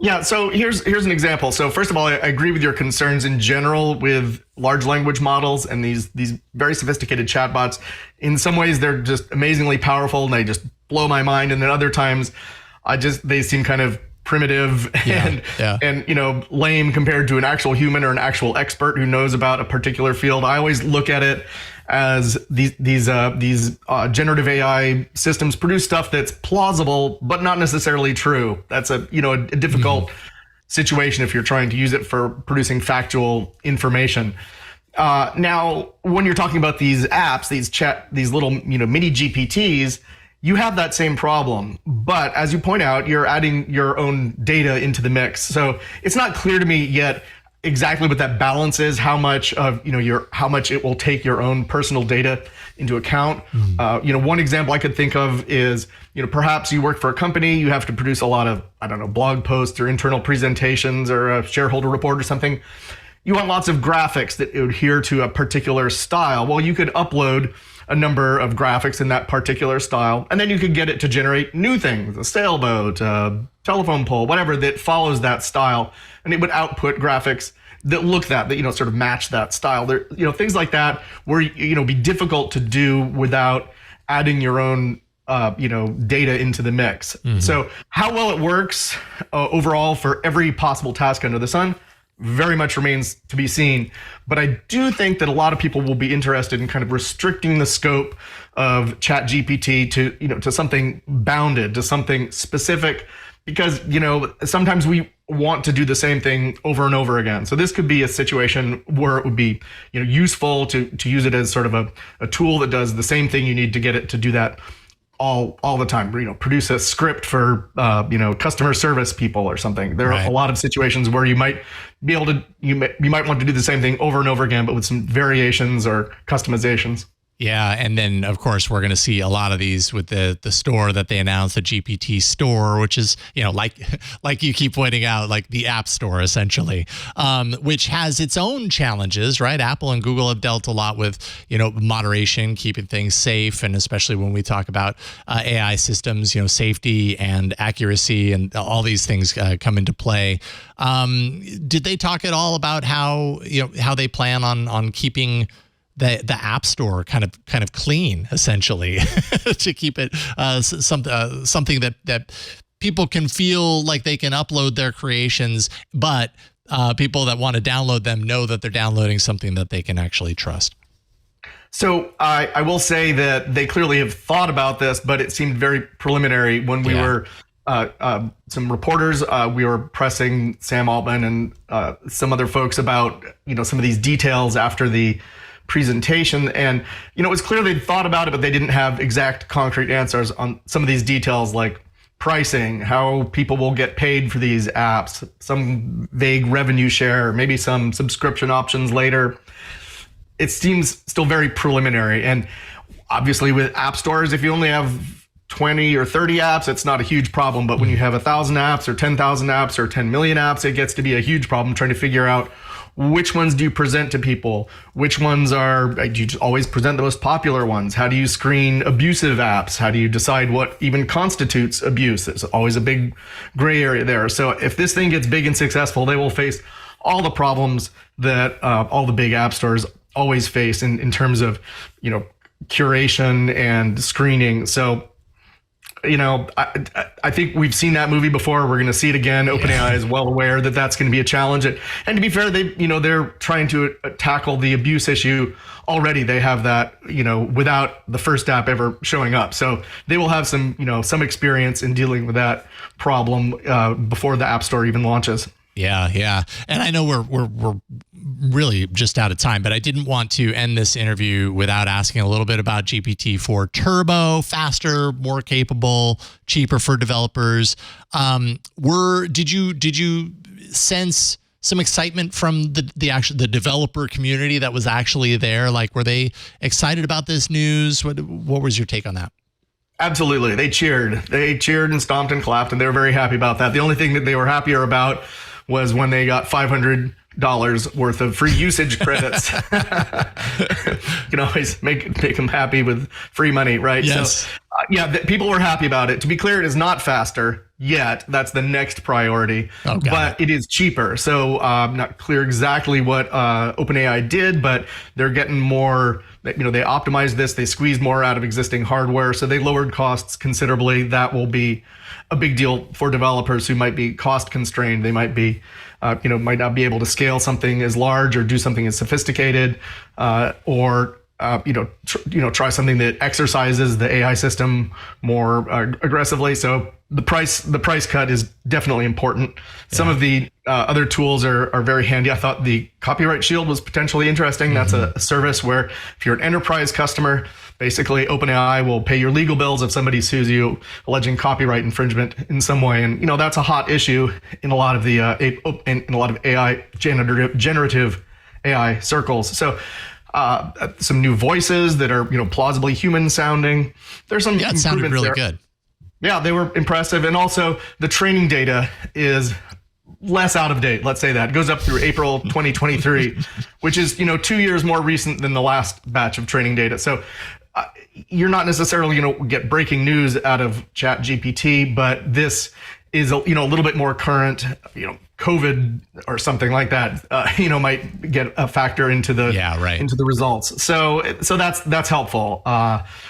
S6: Yeah, so here's an example. So first of all, I agree with your concerns in general with large language models and these very sophisticated chatbots. In some ways, they're just amazingly powerful and they just blow my mind. And then other times, they seem kind of primitive and lame compared to an actual human or an actual expert who knows about a particular field. I always look at it as these generative AI systems produce stuff that's plausible but not necessarily true. That's a difficult situation if you're trying to use it for producing factual information. Now, when you're talking about these apps, these little mini GPTs, you have that same problem. But as you point out, you're adding your own data into the mix. So it's not clear to me yet exactly what that balance is, how much of how much it will take your own personal data into account. One example I could think of is perhaps you work for a company, you have to produce a lot of blog posts or internal presentations or a shareholder report or something. You want lots of graphics that adhere to a particular style. Well, you could upload a number of graphics in that particular style, and then you could get it to generate new things, a sailboat, a telephone pole, whatever that follows that style, and it would output graphics that look that sort of match that style. There, things like that where be difficult to do without adding your own data into the mix. So how well it works overall for every possible task under the sun very much remains to be seen. But I do think that a lot of people will be interested in kind of restricting the scope of ChatGPT to something bounded, to something specific, because sometimes we want to do the same thing over and over again. So this could be a situation where it would be useful to use it as sort of a tool that does the same thing you need to get it to do that all the time. Produce a script for customer service people or something. There are a lot of situations where you might be able to you might want to do the same thing over and over again, but with some variations or customizations.
S2: Yeah, and then of course we're going to see a lot of these with the store that they announced, the GPT store, which is like you keep pointing out, like the App Store essentially, which has its own challenges, right? Apple and Google have dealt a lot with moderation, keeping things safe, and especially when we talk about AI systems, safety and accuracy and all these things come into play. Did they talk at all about how they plan on keeping the App Store kind of clean, essentially, to keep it something that people can feel like they can upload their creations, but people that want to download them know that they're downloading something that they can actually trust?
S6: So I will say that they clearly have thought about this, but it seemed very preliminary when we were some reporters. We were pressing Sam Altman and some other folks about some of these details after the presentation, and it was clear they'd thought about it, but they didn't have exact concrete answers on some of these details, like pricing, how people will get paid for these apps, some vague revenue share, maybe some subscription options later. It seems still very preliminary, and obviously with app stores, if you only have 20 or 30 apps, it's not a huge problem, but when you have 1,000 apps or 10,000 apps or 10 million apps, it gets to be a huge problem trying to figure out which ones do you present to people? Which ones do you just always present the most popular ones? How do you screen abusive apps? How do you decide what even constitutes abuse? There's always a big gray area there. So if this thing gets big and successful, they will face all the problems that all the big app stores always face in terms of, curation and screening. So, I think we've seen that movie before. We're going to see it again. OpenAI is well aware that that's going to be a challenge. And to be fair, they're trying to tackle the abuse issue already. They have that, without the first app ever showing up. So they will have some experience in dealing with that problem before the App Store even launches.
S2: Yeah. And I know we're really just out of time, but I didn't want to end this interview without asking a little bit about GPT-4 Turbo, faster, more capable, cheaper for developers. Did you sense some excitement from the developer community that was actually there? Like, were they excited about this news? What was your take on that?
S6: Absolutely. They cheered and stomped and clapped, and they were very happy about that. The only thing that they were happier about was when they got $500 worth of free usage credits. You can always make them happy with free money, right?
S2: Yes.
S6: So, people were happy about it. To be clear, it is not faster. yet. That's the next priority,
S2: Oh, got
S6: but it is cheaper. So I'm not clear exactly what OpenAI did, but they're getting more. They optimized this. They squeezed more out of existing hardware, so they lowered costs considerably. That will be a big deal for developers who might be cost constrained. They might be, might not be able to scale something as large or do something as sophisticated, or try something that exercises the AI system more aggressively. So the price cut is definitely important. Some of the other tools are very handy. I thought the Copyright Shield was potentially interesting. That's a service where if you're an enterprise customer, basically OpenAI will pay your legal bills if somebody sues you alleging copyright infringement in some way. And that's a hot issue in a lot of the in a lot of AI generative AI circles. So some new voices that are plausibly human sounding. There's some
S2: Yeah, it sounded really good.
S6: Yeah, they were impressive. And also the training data is less out of date. Let's say that. It goes up through April 2023, which is, 2 years more recent than the last batch of training data. So you're not necessarily going to get breaking news out of ChatGPT, but this is, a little bit more current, COVID or something like that, might get a factor into the into the results. So that's helpful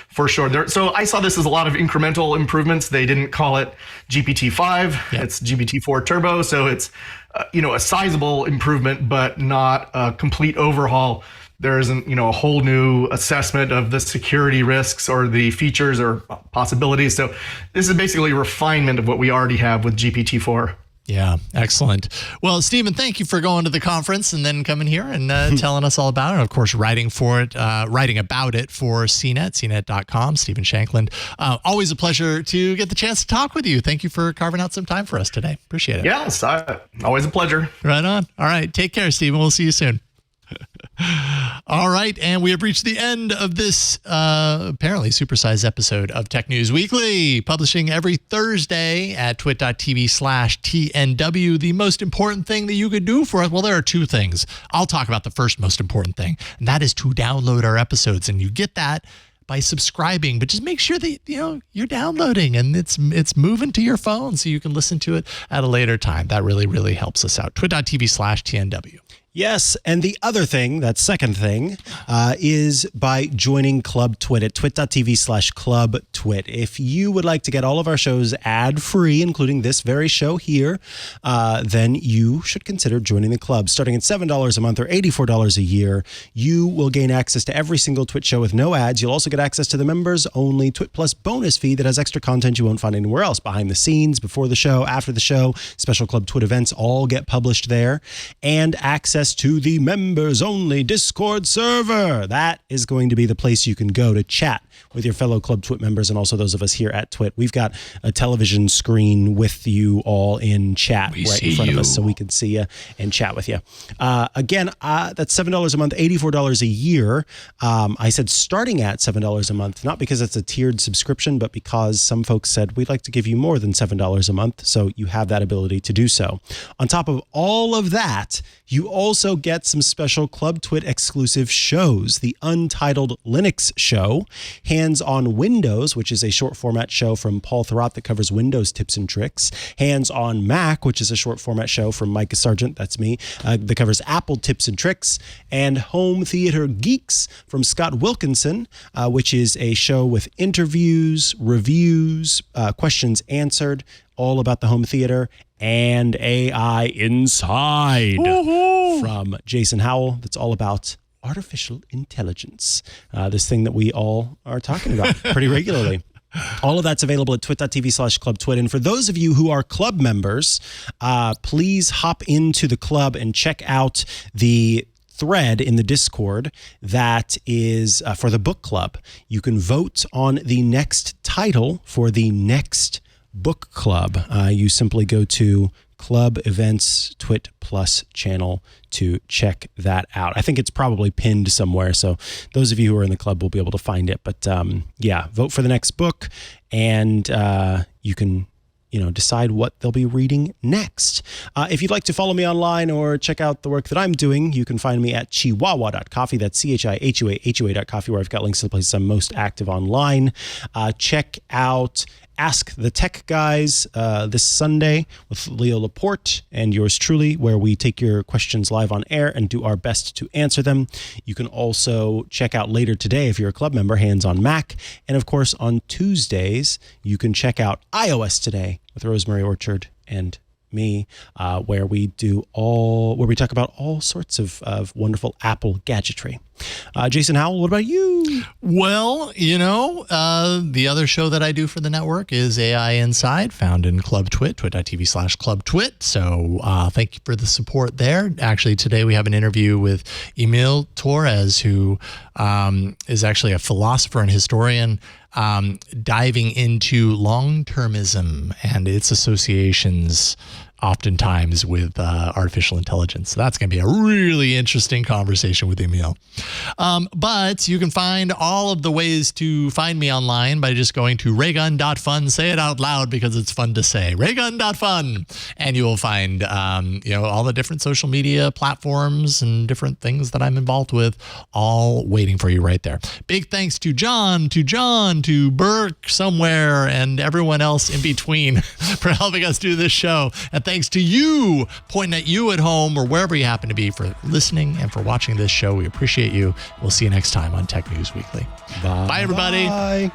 S6: for sure. So I saw this as a lot of incremental improvements. They didn't call it GPT-5. Yep. It's GPT-4 Turbo. So it's a sizable improvement, but not a complete overhaul. There isn't a whole new assessment of the security risks or the features or possibilities. So this is basically a refinement of what we already have with GPT-4.
S2: Yeah, excellent. Well, Stephen, thank you for going to the conference and then coming here and telling us all about it. And of course, writing about it for CNET, cnet.com, Stephen Shankland. Always a pleasure to get the chance to talk with you. Thank you for carving out some time for us today. Appreciate it.
S6: Yes, always a pleasure.
S2: Right on. All right. Take care, Stephen. We'll see you soon. All right, and we have reached the end of this apparently supersized episode of Tech News Weekly, publishing every Thursday at twit.tv/TNW. The most important thing that you could do for us, well, there are two things. I'll talk about the first most important thing, and that is to download our episodes, and you get that by subscribing, but just make sure that you're downloading and it's moving to your phone so you can listen to it at a later time. That really, really helps us out. twit.tv/TNW.
S1: Yes, and the other thing, that second thing, is by joining Club Twit at twit.tv/Club Twit. If you would like to get all of our shows ad-free, including this very show here, then you should consider joining the club. Starting at $7 a month or $84 a year, you will gain access to every single Twit show with no ads. You'll also get access to the members-only Twit Plus bonus feed that has extra content you won't find anywhere else. Behind the scenes, before the show, after the show, special Club Twit events all get published there, and access to the members-only Discord server. That is going to be the place you can go to chat with your fellow Club Twit members and also those of us here at Twit. We've got a television screen with you all in chat right in front of us so we can see you and chat with you. Again, that's $7 a month, $84 a year. I said starting at $7 a month, not because it's a tiered subscription, but because some folks said we'd like to give you more than $7 a month, so you have that ability to do so. On top of all of that, you also get some special Club Twit exclusive shows. The Untitled Linux Show, Hands on Windows, which is a short format show from Paul Thurrott that covers Windows tips and tricks. Hands on Mac, which is a short format show from Mikah Sargent, that's me, that covers Apple tips and tricks. And Home Theater Geeks from Scott Wilkinson, which is a show with interviews, reviews, questions answered, all about the home theater, and AI Inside from Jason Howell. That's all about artificial intelligence, this thing that we all are talking about pretty regularly. All of that's available at twit.tv/Club Twit. And for those of you who are club members, please hop into the club and check out the thread in the Discord that is for the book club. You can vote on the next title for the next book club. You simply go to Club Events Twit Plus channel to check that out. I think it's probably pinned somewhere, so those of you who are in the club will be able to find it. But yeah, vote for the next book, and you can decide what they'll be reading next. If you'd like to follow me online or check out the work that I'm doing, you can find me at chihuahua.coffee. That's CHIHUA.coffee, where I've got links to the places I'm most active online. Check out Ask the Tech Guys this Sunday with Leo Laporte and yours truly, where we take your questions live on air and do our best to answer them. You can also check out later today, if you're a club member, Hands on Mac. And of course, on Tuesdays, you can check out iOS Today with Rosemary Orchard and me, where we talk about all sorts of wonderful Apple gadgetry. Jason Howell, what about you?
S2: Well, the other show that I do for the network is AI Inside, found in Club Twit, twit.tv/Club Twit. So thank you for the support there. Actually, today we have an interview with Emil Torres, who is actually a philosopher and historian, diving into long-termism and its associations oftentimes with artificial intelligence. So that's going to be a really interesting conversation with Emil. But you can find all of the ways to find me online by just going to raygun.fun. Say it out loud because it's fun to say. Raygun.fun. And you will find all the different social media platforms and different things that I'm involved with, all waiting for you right there. Big thanks to John, to Burke somewhere, and everyone else in between for helping us do this show. And thanks to you, pointing at you at home or wherever you happen to be, for listening and for watching this show. We appreciate you. We'll see you next time on Tech News Weekly. Bye everybody.
S1: Bye.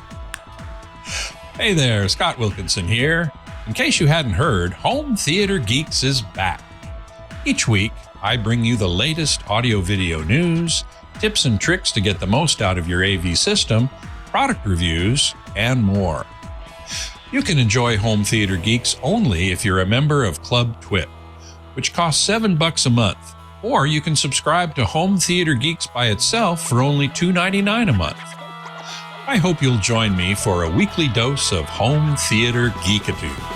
S7: Hey there, Scott Wilkinson here. In case you hadn't heard, Home Theater Geeks is back. Each week, I bring you the latest audio-video news, tips and tricks to get the most out of your AV system, product reviews, and more. You can enjoy Home Theater Geeks only if you're a member of Club Twit, which costs $7 a month, or you can subscribe to Home Theater Geeks by itself for only $2.99 a month. I hope you'll join me for a weekly dose of home theater geekitude.